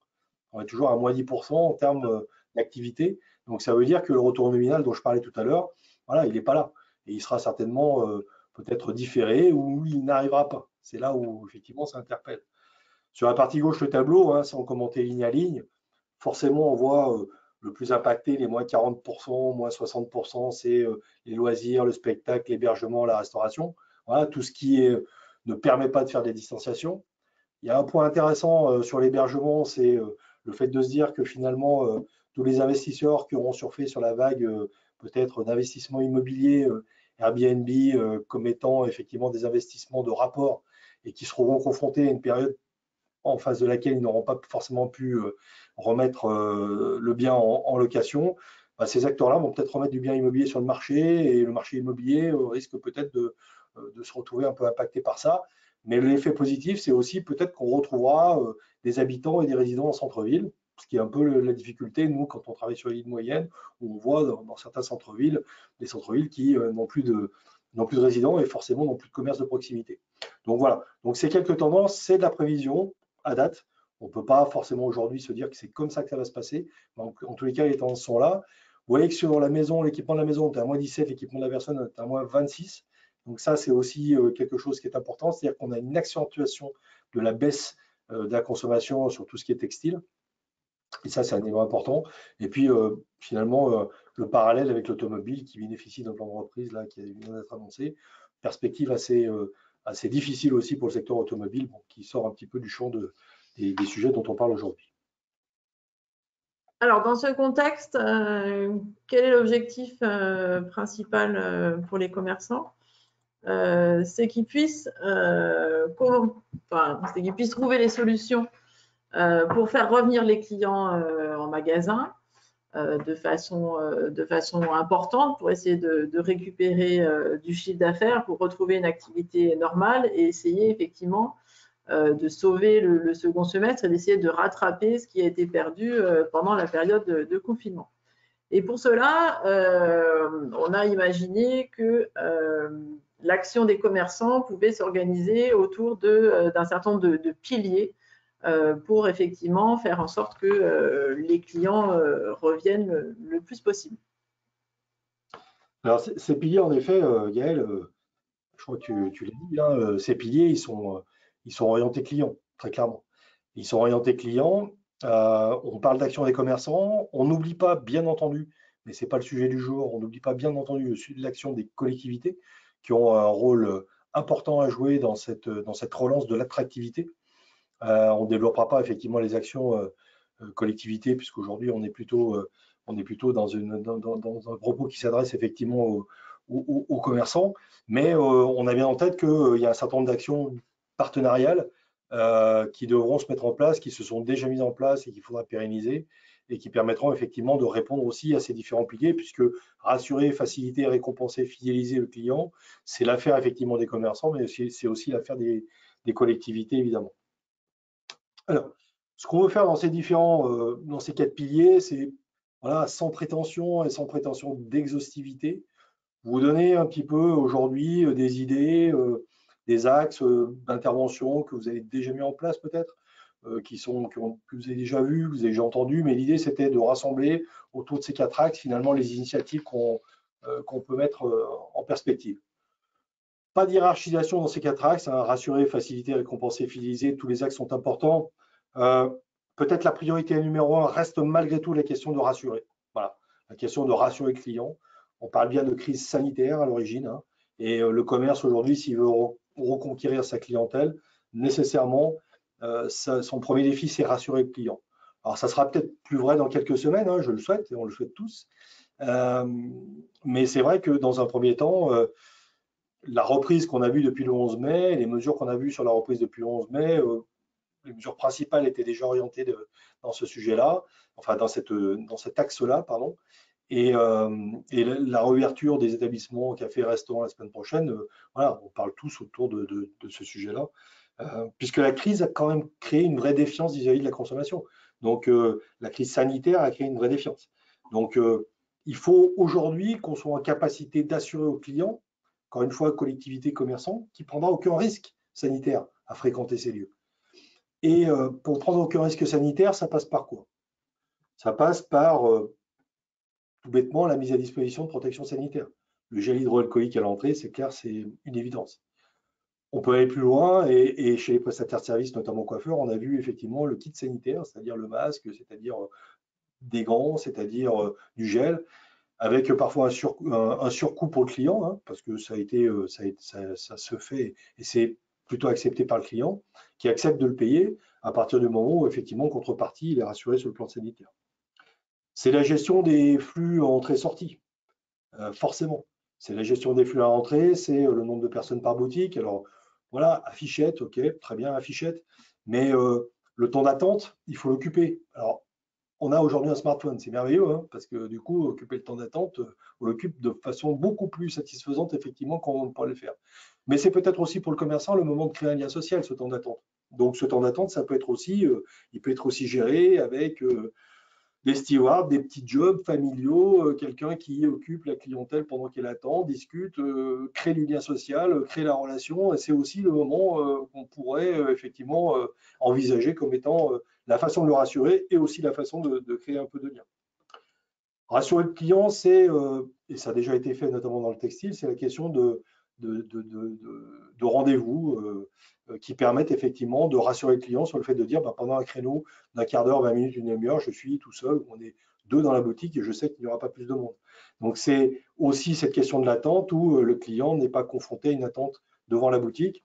On est toujours à moins 10% en termes d'activité. Donc ça veut dire que le retour nominal dont je parlais tout à l'heure, voilà, il n'est pas là. Et il sera certainement peut-être différé ou il n'arrivera pas. C'est là où effectivement ça interpelle. Sur la partie gauche, le tableau, hein, sans commenter ligne à ligne, forcément on voit le plus impacté, les moins 40%, moins 60%, c'est les loisirs, le spectacle, l'hébergement, la restauration. Voilà, tout ce qui ne permet pas de faire des distanciations. Il y a un point intéressant sur l'hébergement, c'est le fait de se dire que finalement, tous les investisseurs qui auront surfé sur la vague peut-être d'investissement immobilier, Airbnb comme étant effectivement des investissements de rapport et qui seront confrontés à une période en face de laquelle ils n'auront pas forcément pu remettre le bien en location, bah, ces acteurs-là vont peut-être remettre du bien immobilier sur le marché et le marché immobilier risque peut-être de se retrouver un peu impacté par ça. Mais l'effet positif, c'est aussi peut-être qu'on retrouvera des habitants et des résidents en centre-ville, ce qui est un peu la difficulté, nous, quand on travaille sur les villes moyennes, où on voit dans certains centres-villes, des centres-villes qui n'ont plus de résidents et forcément n'ont plus de commerce de proximité. Donc voilà, donc c'est quelques tendances, c'est de la prévision à date. On ne peut pas forcément aujourd'hui se dire que c'est comme ça que ça va se passer. Donc, en tous les cas, les tendances sont là. Vous voyez que sur la maison, l'équipement de la maison, on est à moins 17, l'équipement de la personne est à moins 26. Donc ça, c'est aussi quelque chose qui est important, c'est-à-dire qu'on a une accentuation de la baisse de la consommation sur tout ce qui est textile. Et ça, c'est un élément important. Et puis, finalement, le parallèle avec l'automobile qui bénéficie d'un plan de reprise là, qui vient d'être annoncé. Perspective assez difficile aussi pour le secteur automobile, bon, qui sort un petit peu du champ des sujets dont on parle aujourd'hui. Alors, dans ce contexte, quel est l'objectif principal pour les commerçants? C'est qu'ils puissent, trouver les solutions pour faire revenir les clients en magasin de façon importante pour essayer de récupérer du chiffre d'affaires, pour retrouver une activité normale et essayer effectivement de sauver le second semestre et d'essayer de rattraper ce qui a été perdu pendant la période de confinement. Et pour cela, on a imaginé que l'action des commerçants pouvait s'organiser autour d'un certain nombre de piliers pour effectivement faire en sorte que les clients reviennent le plus possible. Alors, ces piliers, en effet, Gaël, je crois que tu l'as dit, hein, ces piliers, ils sont orientés clients, très clairement. Ils sont orientés clients. On parle d'action des commerçants. On n'oublie pas, bien entendu, mais ce n'est pas le sujet du jour, on n'oublie pas, bien entendu, l'action des collectivités qui ont un rôle important à jouer dans cette relance de l'attractivité. On ne développera pas effectivement les actions collectivités, puisqu'aujourd'hui, on est plutôt dans un propos qui s'adresse effectivement aux commerçants. Mais on a bien en tête qu'il y a un certain nombre d'actions partenariales qui devront se mettre en place, qui se sont déjà mises en place et qu'il faudra pérenniser et qui permettront effectivement de répondre aussi à ces différents piliers, puisque rassurer, faciliter, récompenser, fidéliser le client, c'est l'affaire effectivement des commerçants, mais c'est aussi l'affaire des collectivités, évidemment. Alors, ce qu'on veut faire dans ces 4 piliers, c'est voilà, sans prétention et sans prétention d'exhaustivité, vous donner un petit peu aujourd'hui des idées, des axes d'intervention que vous avez déjà mis en place peut-être, que vous avez déjà vus, que vous avez déjà entendus, mais l'idée c'était de rassembler autour de ces 4 axes finalement les initiatives qu'on peut mettre en perspective. Pas d'hiérarchisation dans ces 4 axes, hein, rassurer, faciliter, récompenser, fidéliser, tous les axes sont importants. peut-être la priorité numéro 1 reste malgré tout la question de rassurer. Voilà, la question de rassurer le client. On parle bien de crise sanitaire à l'origine, hein, et le commerce aujourd'hui, s'il veut reconquérir sa clientèle, nécessairement, son premier défi, c'est rassurer le client. Alors, ça sera peut-être plus vrai dans quelques semaines, hein, je le souhaite, et on le souhaite tous. Mais c'est vrai que dans un premier temps, la reprise qu'on a vue depuis le 11 mai, les mesures qu'on a vues sur la reprise depuis le 11 mai, les mesures principales étaient déjà orientées dans ce sujet-là, enfin dans cet axe-là, pardon. Et la réouverture des établissements, cafés, restaurants la semaine prochaine, voilà, on parle tous autour de ce sujet-là, puisque la crise a quand même créé une vraie défiance vis-à-vis de la consommation. Donc, la crise sanitaire a créé une vraie défiance. Donc, il faut aujourd'hui qu'on soit en capacité d'assurer aux clients, encore une fois, collectivité commerçante, qui ne prendra aucun risque sanitaire à fréquenter ces lieux. Et pour prendre aucun risque sanitaire, ça passe par quoi? Ça passe par tout bêtement la mise à disposition de protection sanitaire. Le gel hydroalcoolique à l'entrée, c'est clair, c'est une évidence. On peut aller plus loin et chez les prestataires de services, notamment coiffeurs, on a vu effectivement le kit sanitaire, c'est-à-dire le masque, c'est-à-dire des gants, c'est-à-dire du gel, avec parfois un surcoût pour le client, hein, parce que ça se fait et c'est plutôt accepté par le client, qui accepte de le payer à partir du moment où effectivement, en contrepartie, il est rassuré sur le plan sanitaire. C'est la gestion des flux entrée-sortie, forcément. C'est la gestion des flux à entrée, c'est le nombre de personnes par boutique. Alors voilà, affichette, ok, très bien, affichette, mais le temps d'attente, il faut l'occuper. Alors, on a aujourd'hui un smartphone, c'est merveilleux, hein, parce que du coup, occuper le temps d'attente, on l'occupe de façon beaucoup plus satisfaisante, effectivement, quand on pourrait le faire. Mais c'est peut-être aussi pour le commerçant le moment de créer un lien social, ce temps d'attente. Donc, ce temps d'attente, ça peut être aussi, il peut être aussi géré avec des stewards, des petits jobs familiaux, quelqu'un qui occupe la clientèle pendant qu'elle attend, discute, crée du lien social, crée la relation. Et c'est aussi le moment qu'on pourrait effectivement envisager comme étant la façon de le rassurer et aussi la façon de créer un peu de lien. Rassurer le client, c'est, et ça a déjà été fait notamment dans le textile, c'est la question de rendez-vous qui permettent effectivement de rassurer le client sur le fait de dire pendant un créneau d'un quart d'heure, 20 minutes, une demi-heure, je suis tout seul, on est 2 dans la boutique et je sais qu'il n'y aura pas plus de monde. Donc c'est aussi cette question de l'attente où le client n'est pas confronté à une attente devant la boutique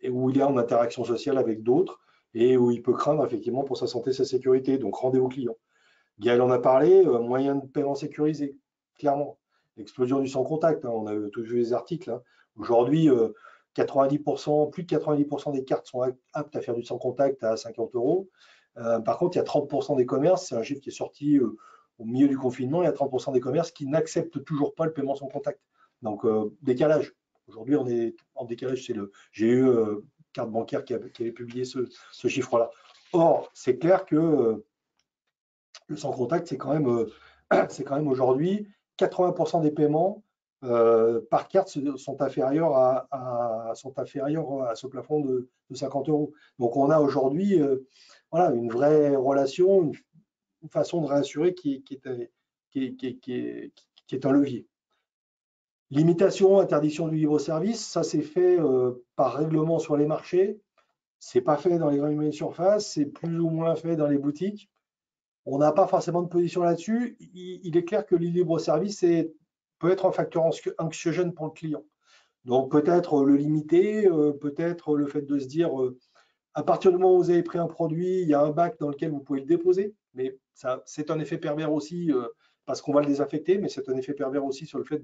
et où il est en interaction sociale avec d'autres et où il peut craindre effectivement pour sa santé, sa sécurité. Donc rendez-vous client. Gaël en a parlé, moyen de paiement sécurisé, clairement. L'explosion du sans contact, hein, on a tous vu les articles. Hein. Aujourd'hui, 90%, plus de 90% des cartes sont aptes à faire du sans contact à 50 €. Par contre, il y a 30% des commerces, c'est un chiffre qui est sorti au milieu du confinement, il y a 30% des commerces qui n'acceptent toujours pas le paiement sans contact. Donc, décalage. Aujourd'hui, on est en décalage. C'est le GE Carte Bancaire qui avait publié ce chiffre-là. Or, c'est clair que le sans contact, c'est quand même aujourd'hui 80% des paiements par carte sont inférieurs à ce plafond de 50 €. Donc on a aujourd'hui voilà, une vraie relation, une façon de réassurer qui est un levier. Limitation, interdiction du libre-service, ça c'est fait par règlement sur les marchés. C'est pas fait dans les grandes moyennes surfaces, c'est plus ou moins fait dans les boutiques. On n'a pas forcément de position là-dessus. Il est clair que le libre-service peut être un facteur anxiogène pour le client. Donc peut-être le limiter, peut-être le fait de se dire, à partir du moment où vous avez pris un produit, il y a un bac dans lequel vous pouvez le déposer. Mais ça, c'est un effet pervers aussi, parce qu'on va le désaffecter, mais c'est un effet pervers aussi sur le fait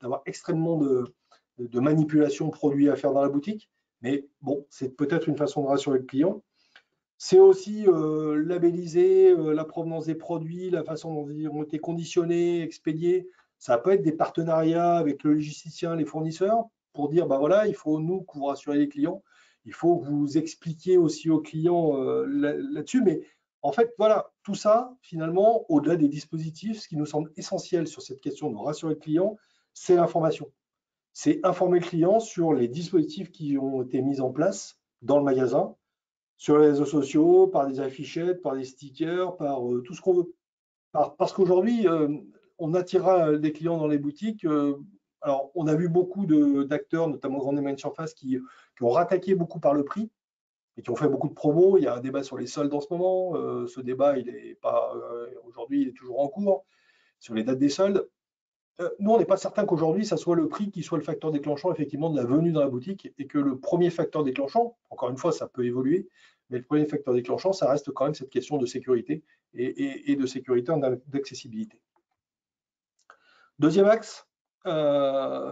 d'avoir extrêmement de manipulation de produits à faire dans la boutique. Mais bon, c'est peut-être une façon de rassurer le client. C'est aussi labelliser la provenance des produits, la façon dont ils ont été conditionnés, expédiés. Ça peut être des partenariats avec le logisticien, les fournisseurs, pour dire, voilà, il faut nous que vous rassurez les clients, il faut que vous expliquiez aussi aux clients là-dessus. Mais en fait, voilà, tout ça, finalement, au-delà des dispositifs, ce qui nous semble essentiel sur cette question de rassurer le client, c'est l'information. C'est informer le client sur les dispositifs qui ont été mis en place dans le magasin, sur les réseaux sociaux, par des affichettes, par des stickers, par tout ce qu'on veut. Parce qu'aujourd'hui, on attirera des clients dans les boutiques. Alors, on a vu beaucoup d'acteurs, notamment grande et moyenne surface, qui ont rattaqué beaucoup par le prix. et qui ont fait beaucoup de promos. Il y a un débat sur les soldes en ce moment. Ce débat, il est pas aujourd'hui, il est toujours en cours sur les dates des soldes. Nous, on n'est pas certain qu'aujourd'hui, ça soit le prix qui soit le facteur déclenchant effectivement de la venue dans la boutique, et que le premier facteur déclenchant, encore une fois, ça peut évoluer, mais le premier facteur déclenchant, ça reste quand même cette question de sécurité et de sécurité d'accessibilité. Deuxième axe,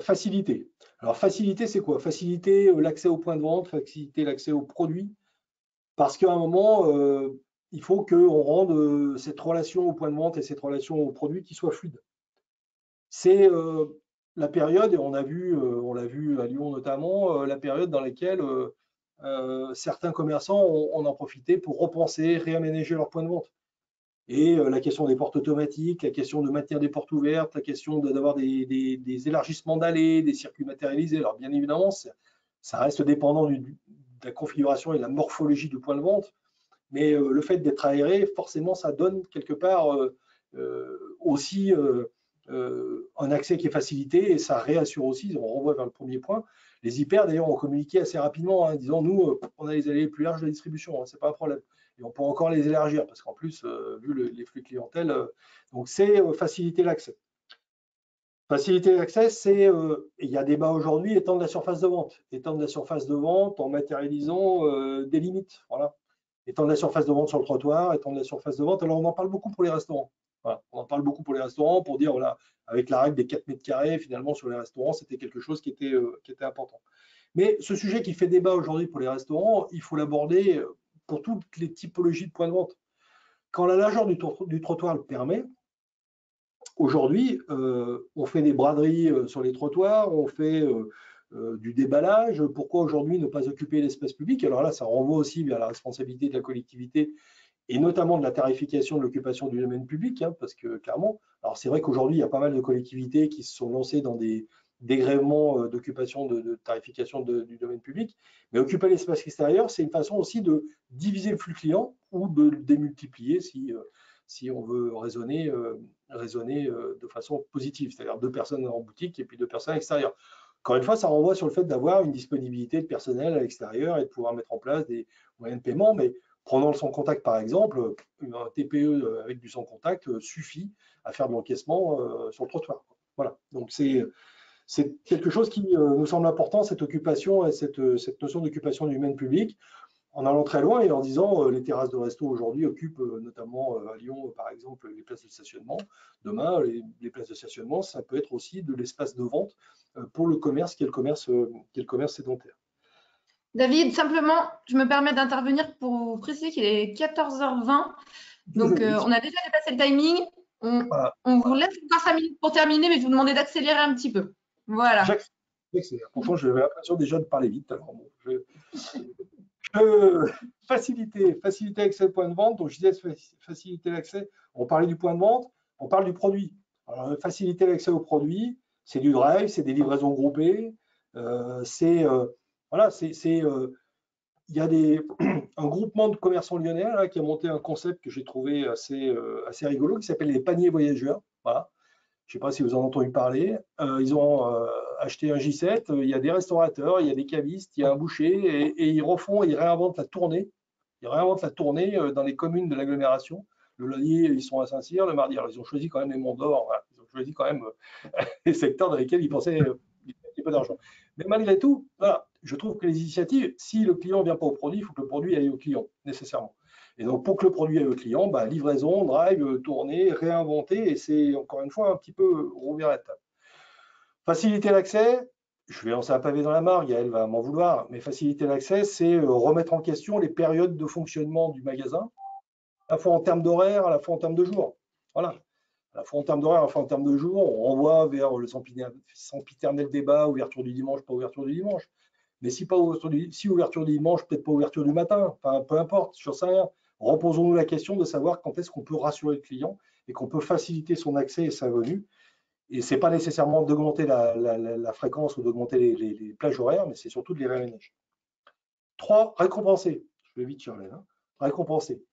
facilité. Alors, facilité, c'est quoi? Faciliter l'accès aux points de vente, faciliter l'accès aux produits, parce qu'à un moment, il faut qu'on rende cette relation au point de vente et cette relation aux produits qui soit fluide. C'est la période, et on l'a vu à Lyon notamment, la période dans laquelle certains commerçants on en profité pour repenser, réaménager leurs points de vente. Et la question des portes automatiques, la question de maintenir des portes ouvertes, la question d'avoir des élargissements d'allées, des circuits matérialisés. Alors bien évidemment, ça reste dépendant de la configuration et de la morphologie du point de vente, mais le fait d'être aéré, forcément, ça donne quelque part aussi un accès qui est facilité, et ça réassure aussi, on renvoie vers le premier point. Les hyper, d'ailleurs, ont communiqué assez rapidement, hein, disant, nous, on a les allées plus larges de la distribution, hein, c'est pas un problème. Et on peut encore les élargir, parce qu'en plus, vu les flux clientèle, donc c'est faciliter l'accès. Faciliter l'accès, c'est, il y a débat aujourd'hui, étendre la surface de vente. Étendre la surface de vente en matérialisant des limites. Voilà. Étendre la surface de vente sur le trottoir, étendre la surface de vente. Alors, on en parle beaucoup pour les restaurants. Voilà. On en parle beaucoup pour les restaurants pour dire, voilà, avec la règle des 4 mètres carrés, finalement, sur les restaurants, c'était quelque chose qui était important. Mais ce sujet qui fait débat aujourd'hui pour les restaurants, il faut l'aborder pour toutes les typologies de points de vente. Quand la largeur du trottoir le permet, aujourd'hui, on fait des braderies sur les trottoirs, on fait du déballage. Pourquoi aujourd'hui ne pas occuper l'espace public? Alors là, ça renvoie aussi vers la responsabilité de la collectivité, et notamment de la tarification de l'occupation du domaine public, hein, parce que clairement, alors c'est vrai qu'aujourd'hui, il y a pas mal de collectivités qui se sont lancées dans des dégrèvements d'occupation de tarification du domaine public, mais occuper l'espace extérieur, c'est une façon aussi de diviser le flux client ou de le démultiplier si on veut raisonner de façon positive, c'est-à-dire 2 personnes en boutique et puis 2 personnes à l'extérieur. Encore une fois, ça renvoie sur le fait d'avoir une disponibilité de personnel à l'extérieur et de pouvoir mettre en place des moyens de paiement, mais prenons le sans contact par exemple, un TPE avec du sans contact suffit à faire de l'encaissement sur le trottoir. Voilà, donc c'est quelque chose qui nous semble important, cette occupation et cette notion d'occupation du domaine public, en allant très loin et en disant les terrasses de resto aujourd'hui occupent notamment à Lyon par exemple les places de stationnement. Demain, les places de stationnement, ça peut être aussi de l'espace de vente pour le commerce qui est le commerce sédentaire. David, simplement, je me permets d'intervenir pour vous préciser qu'il est 14h20. Donc, on a déjà dépassé le timing. On vous laisse encore 5 minutes pour terminer, mais je vous demandais d'accélérer un petit peu. Voilà. J'accélère. Pourtant, j'avais l'impression déjà de parler vite. Alors, bon, faciliter l'accès au point de vente. Donc, je disais faciliter l'accès. On parlait du point de vente, on parle du produit. Alors, faciliter l'accès au produit, c'est du drive, c'est des livraisons groupées, voilà, il y a un groupement de commerçants lyonnais là, qui a monté un concept que j'ai trouvé assez rigolo, qui s'appelle les paniers voyageurs. Voilà. Je ne sais pas si vous en avez entendu parler. Ils ont acheté un J7, il y a des restaurateurs, il y a des cavistes, il y a un boucher, et ils réinventent la tournée. Ils réinventent la tournée dans les communes de l'agglomération. Le lundi, ils sont à Saint-Cyr, le mardi, alors ils ont choisi quand même les Monts d'Or, voilà. Ils ont choisi quand même les secteurs dans lesquels ils pensaient qu'il y avait peu d'argent. Mais malgré tout, voilà, je trouve que les initiatives, si le client ne vient pas au produit, il faut que le produit aille au client, nécessairement. Et donc, pour que le produit aille au client, bah, livraison, drive, tournée, réinventer, et c'est encore une fois un petit peu rouvrir la table. Faciliter l'accès, je vais lancer un pavé dans la mare, Gaëlle va m'en vouloir, mais faciliter l'accès, c'est remettre en question les périodes de fonctionnement du magasin, à la fois en termes d'horaire, à la fois en termes de jours. Voilà. À la fois en termes d'horaire, à la fois en termes de jours, on renvoie vers le sempiternel débat, ouverture du dimanche, pas ouverture du dimanche. Mais si ouverture du dimanche, peut-être pas ouverture du matin, enfin, peu importe, je ne sais rien. Reposons-nous la question de savoir quand est-ce qu'on peut rassurer le client et qu'on peut faciliter son accès et sa venue. Et ce n'est pas nécessairement d'augmenter la fréquence ou d'augmenter les plages horaires, mais c'est surtout de les réaménager. 3, récompenser. Je vais vite, Charles. Hein. Récompenser.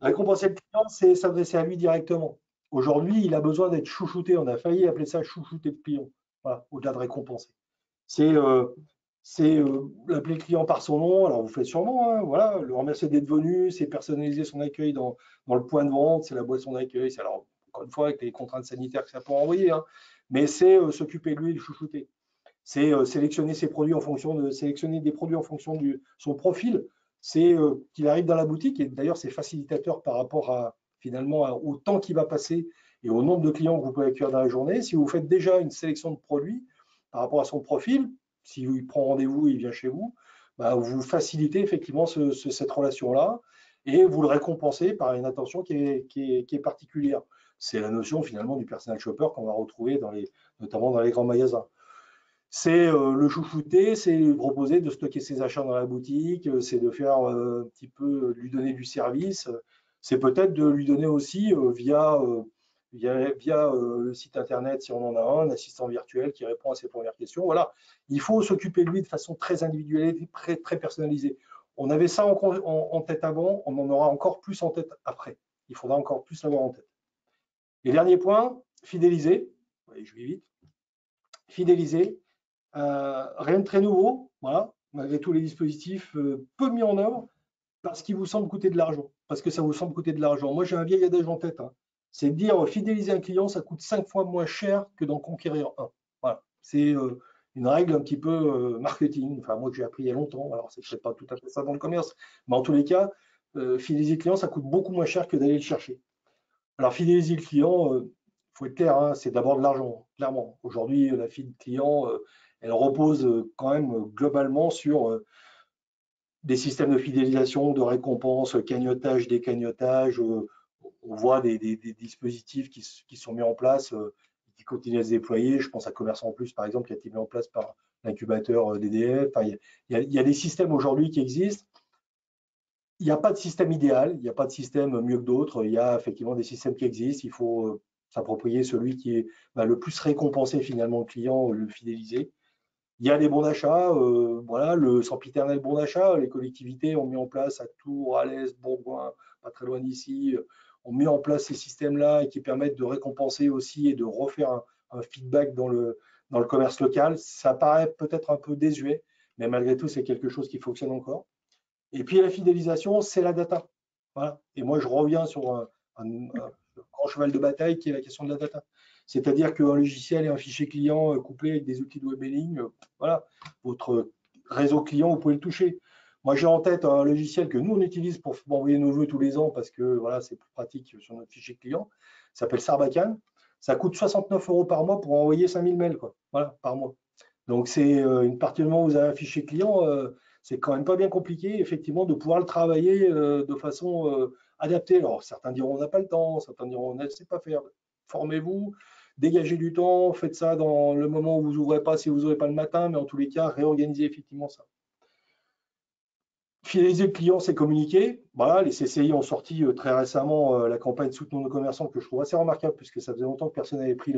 Récompenser le client, c'est s'adresser à lui directement. Aujourd'hui, il a besoin d'être chouchouté. On a failli appeler ça chouchouter le client, voilà, au-delà de récompenser. C'est c'est l'appeler client par son nom. Alors, vous faites sûrement, hein, voilà, le remercier d'être venu, c'est personnaliser son accueil dans le point de vente, c'est la boisson d'accueil. C'est alors, encore une fois, avec les contraintes sanitaires que ça peut envoyer, hein, mais c'est s'occuper de lui et le chouchouter. C'est sélectionner des produits en fonction de son profil. C'est qu'il arrive dans la boutique, et d'ailleurs, c'est facilitateur par rapport à finalement au temps qu'il va passer et au nombre de clients que vous pouvez accueillir dans la journée. Si vous faites déjà une sélection de produits par rapport à son profil, si il prend rendez-vous, il vient chez vous, bah, vous facilitez effectivement cette relation-là et vous le récompensez par une attention qui est particulière. C'est la notion finalement du personal shopper qu'on va retrouver notamment dans les grands magasins. C'est le chouchouter, c'est lui proposer de stocker ses achats dans la boutique, c'est de faire un petit peu, lui donner du service, c'est peut-être de lui donner aussi via le site internet, si on en a un assistant virtuel qui répond à ses premières questions. Voilà, il faut s'occuper de lui de façon très individuelle, très, très personnalisée. On avait ça en tête avant, on en aura encore plus en tête après. Il faudra encore plus l'avoir en tête. Et dernier point, fidéliser. Allez, je vais vite. Fidéliser. Rien de très nouveau, voilà, malgré tous les dispositifs peu mis en œuvre, parce qu'il vous semble coûter de l'argent, parce que ça vous semble coûter de l'argent. Moi, j'ai un vieil adage en tête, hein. C'est de dire fidéliser un client, ça coûte 5 fois moins cher que d'en conquérir un. Voilà, c'est une règle un petit peu marketing, enfin moi que j'ai appris il y a longtemps, alors c'est peut-être pas tout à fait ça dans le commerce, mais en tous les cas, fidéliser le client, ça coûte beaucoup moins cher que d'aller le chercher. Alors fidéliser le client, faut être clair, hein, c'est d'abord de l'argent, clairement. Aujourd'hui, la fille de client, elle repose quand même globalement sur des systèmes de fidélisation, de récompense, cagnotage, décagnotage. On voit des dispositifs qui sont mis en place, qui continuent à se déployer. Je pense à Commerçant Plus, par exemple, qui a été mis en place par l'incubateur d'EDF. Enfin, il y a des systèmes aujourd'hui qui existent. Il n'y a pas de système idéal, il n'y a pas de système mieux que d'autres. Il y a effectivement des systèmes qui existent. Il faut s'approprier celui qui est le plus récompensé finalement le client, le fidéliser. Il y a des bons d'achat, voilà, le sempiternel bon d'achat. Les collectivités ont mis en place à Tours, Alès, Bourgoin, pas très loin d'ici, ont mis en place ces systèmes-là et qui permettent de récompenser aussi et de refaire un feedback dans le commerce local. Ça paraît peut-être un peu désuet, mais malgré tout, c'est quelque chose qui fonctionne encore. Et puis la fidélisation, c'est la data. Voilà. Et moi, je reviens sur un grand cheval de bataille qui est la question de la data. C'est-à-dire qu'un logiciel et un fichier client couplé avec des outils de web mailing, voilà, votre réseau client, vous pouvez le toucher. Moi, j'ai en tête un logiciel que nous, on utilise pour envoyer nos vœux tous les ans parce que voilà, c'est plus pratique sur notre fichier client. Ça s'appelle Sarbacane. Ça coûte 69 € par mois pour envoyer 5000 mails, quoi, voilà, par mois. Donc, c'est une partie du moment où vous avez un fichier client, c'est quand même pas bien compliqué, effectivement, de pouvoir le travailler de façon adaptée. Alors, certains diront on n'a pas le temps, certains diront on ne sait pas faire. Formez-vous, dégagez du temps, faites ça dans le moment où vous n'ouvrez pas, si vous n'ouvrez pas le matin, mais en tous les cas, réorganisez effectivement ça. Fidéliser le client, c'est communiquer. Voilà, les CCI ont sorti très récemment la campagne Soutenons nos commerçants, que je trouve assez remarquable, puisque ça faisait longtemps que personne n'avait pris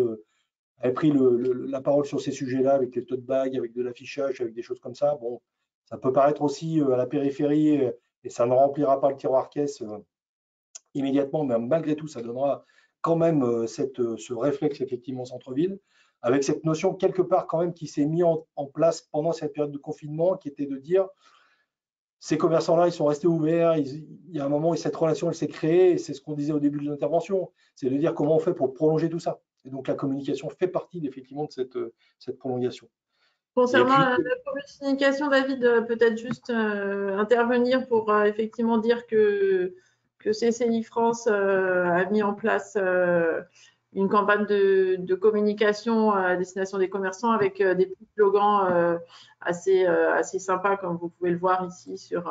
la parole sur ces sujets-là, avec les tote bags, avec de l'affichage, avec des choses comme ça. Bon, ça peut paraître aussi à la périphérie et ça ne remplira pas le tiroir caisse immédiatement, mais malgré tout, ça donnera quand même ce réflexe effectivement centre-ville, avec cette notion quelque part quand même qui s'est mis en place pendant cette période de confinement, qui était de dire ces commerçants-là, ils sont restés ouverts, il y a un moment où cette relation, elle s'est créée, et c'est ce qu'on disait au début de l'intervention, c'est de dire comment on fait pour prolonger tout ça. Et donc, la communication fait partie effectivement de cette prolongation. Concernant la communication, David, peut-être juste intervenir pour effectivement dire que CCI France a mis en place une campagne de communication à destination des commerçants avec des petits slogans assez sympas, comme vous pouvez le voir ici sur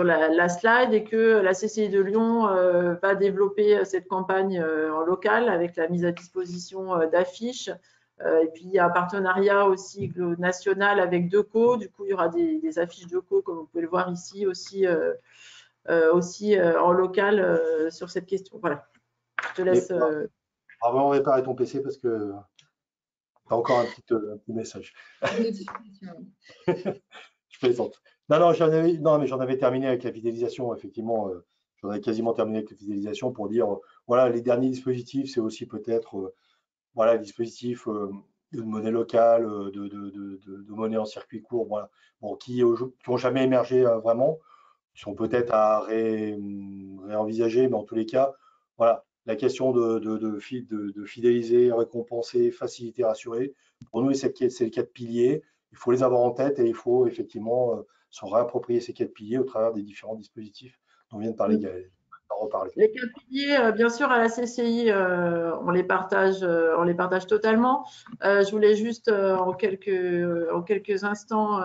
la slide, et que la CCI de Lyon va développer cette campagne en local avec la mise à disposition d'affiches. Et puis, il y a un partenariat aussi national avec Deco. Du coup, il y aura des affiches Deco, comme vous pouvez le voir ici, aussi en local sur cette question. Voilà, je te laisse. Avant, on réparer ton PC parce que tu as encore un petit message. Je plaisante. Non, mais j'en avais terminé avec la fidélisation, effectivement. J'en avais quasiment terminé avec la fidélisation pour dire, voilà, les derniers dispositifs, c'est aussi peut-être, voilà, le dispositif monnaie locale, de monnaie en circuit court, voilà, bon, qui n'ont jamais émergé vraiment, qui sont peut-être à réenvisager, mais en tous les cas, voilà, la question de fidéliser, récompenser, faciliter, rassurer, pour nous, c'est les 4 piliers. Il faut les avoir en tête et il faut effectivement se réapproprier ces 4 piliers au travers des différents dispositifs dont vient de parler Gaëlle. Les 4 piliers, bien sûr, à la CCI, on les partage totalement. Je voulais juste, en quelques instants,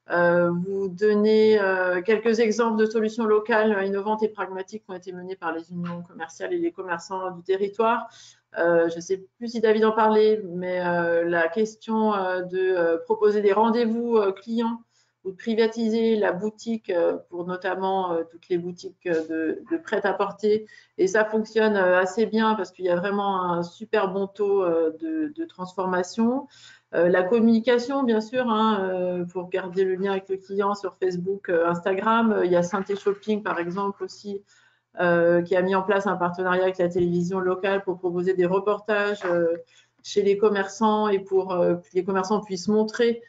vous donner quelques exemples de solutions locales innovantes et pragmatiques qui ont été menées par les unions commerciales et les commerçants du territoire. Je ne sais plus si David en parlait, mais la question de proposer des rendez-vous clients ou de privatiser la boutique pour notamment toutes les boutiques de prêt-à-porter. Et ça fonctionne assez bien parce qu'il y a vraiment un super bon taux de transformation. La communication, bien sûr, pour garder le lien avec le client sur Facebook, Instagram. Il y a Synthé Shopping, par exemple, aussi, qui a mis en place un partenariat avec la télévision locale pour proposer des reportages chez les commerçants et pour que les commerçants puissent montrer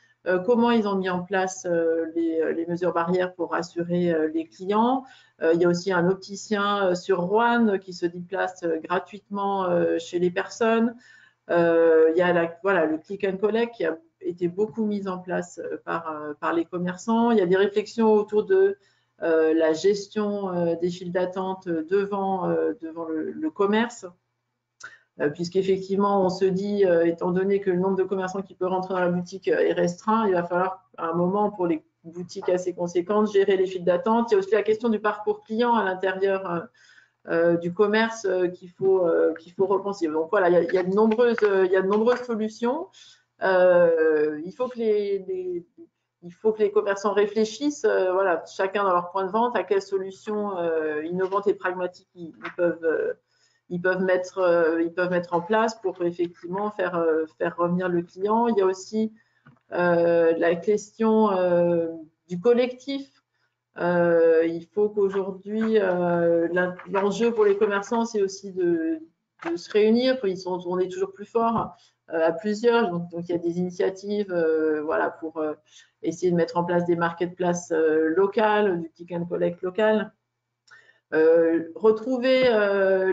comment ils ont mis en place les mesures barrières pour rassurer les clients. Il y a aussi un opticien sur Roanne qui se déplace gratuitement chez les personnes. Il y a le click and collect qui a été beaucoup mis en place par les commerçants. Il y a des réflexions autour de la gestion des files d'attente devant le commerce. Puisqu'effectivement, on se dit, étant donné que le nombre de commerçants qui peut rentrer dans la boutique est restreint, il va falloir à un moment, pour les boutiques assez conséquentes, gérer les files d'attente. Il y a aussi la question du parcours client à l'intérieur du commerce qu'il faut repenser. Donc voilà, il y a de nombreuses solutions. Il faut que les commerçants réfléchissent, voilà, chacun dans leur point de vente, à quelles solutions innovantes et pragmatiques ils peuvent mettre en place pour effectivement faire revenir le client. Il y a aussi la question du collectif. Il faut qu'aujourd'hui, l'enjeu pour les commerçants, c'est aussi de se réunir. On est toujours plus fort à plusieurs. Donc, il y a des initiatives voilà, pour essayer de mettre en place des marketplaces locales, du click and collect local. Retrouver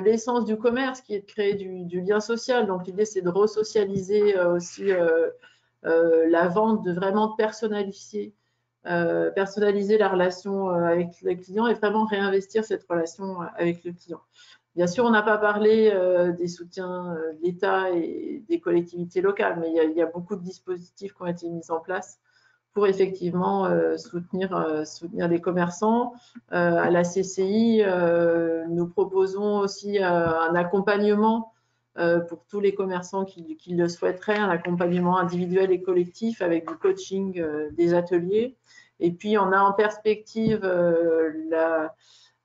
l'essence du commerce qui est de créer du lien social. Donc l'idée c'est de resocialiser aussi la vente, de vraiment personnaliser la relation avec le client et vraiment réinvestir cette relation avec le client. Bien sûr, on n'a pas parlé des soutiens de l'État et des collectivités locales, mais il y a beaucoup de dispositifs qui ont été mis en place pour effectivement soutenir les commerçants. À la CCI, nous proposons aussi un accompagnement pour tous les commerçants qui le souhaiteraient, un accompagnement individuel et collectif avec du coaching, des ateliers. Et puis, on a en perspective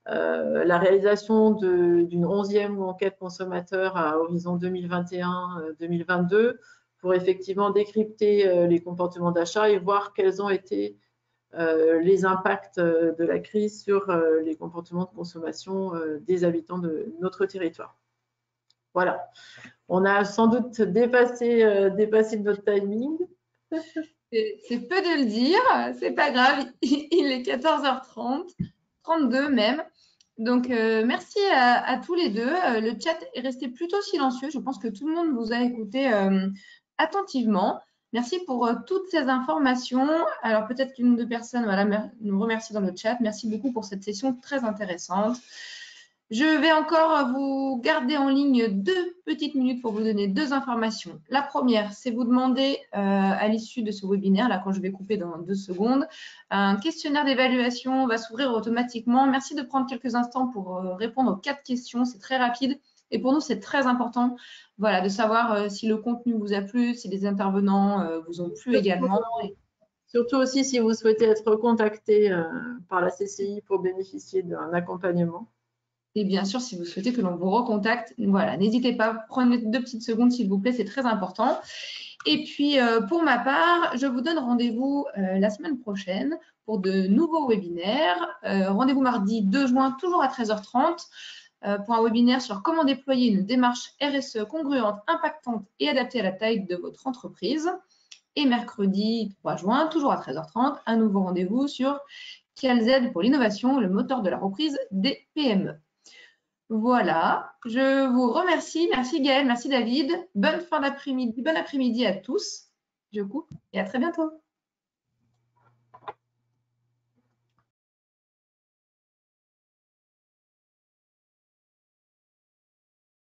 la réalisation d'une 11e enquête consommateur à horizon 2021-2022 pour effectivement décrypter les comportements d'achat et voir quels ont été les impacts de la crise sur les comportements de consommation des habitants de notre territoire. Voilà. On a sans doute dépassé notre timing. C'est peu de le dire, c'est pas grave, il est 14h30, 32 même. Donc, merci à tous les deux. Le chat est resté plutôt silencieux. Je pense que tout le monde vous a écouté attentivement. Merci pour toutes ces informations. Alors, peut-être qu'une ou deux personnes nous remercie dans le chat. Merci beaucoup pour cette session très intéressante. Je vais encore vous garder en ligne 2 petites minutes pour vous donner 2 informations. La première, c'est vous demander à l'issue de ce webinaire, là quand je vais couper dans 2 secondes, un questionnaire d'évaluation va s'ouvrir automatiquement. Merci de prendre quelques instants pour répondre aux 4 questions. C'est très rapide et pour nous, c'est très important voilà, de savoir si le contenu vous a plu, si les intervenants vous ont plu également. Surtout aussi si vous souhaitez être contacté par la CCI pour bénéficier d'un accompagnement. Et bien sûr, si vous souhaitez que l'on vous recontacte, voilà, n'hésitez pas, prenez 2 petites secondes s'il vous plaît, c'est très important. Et puis, pour ma part, je vous donne rendez-vous la semaine prochaine pour de nouveaux webinaires. Rendez-vous mardi 2 juin, toujours à 13h30. pour un webinaire sur comment déployer une démarche RSE congruente, impactante et adaptée à la taille de votre entreprise. Et mercredi 3 juin, toujours à 13h30, un nouveau rendez-vous sur quelles aides pour l'innovation, le moteur de la reprise des PME. Voilà, je vous remercie. Merci Gaëlle, merci David. Bonne fin d'après-midi, bon après-midi à tous. Je coupe et à très bientôt.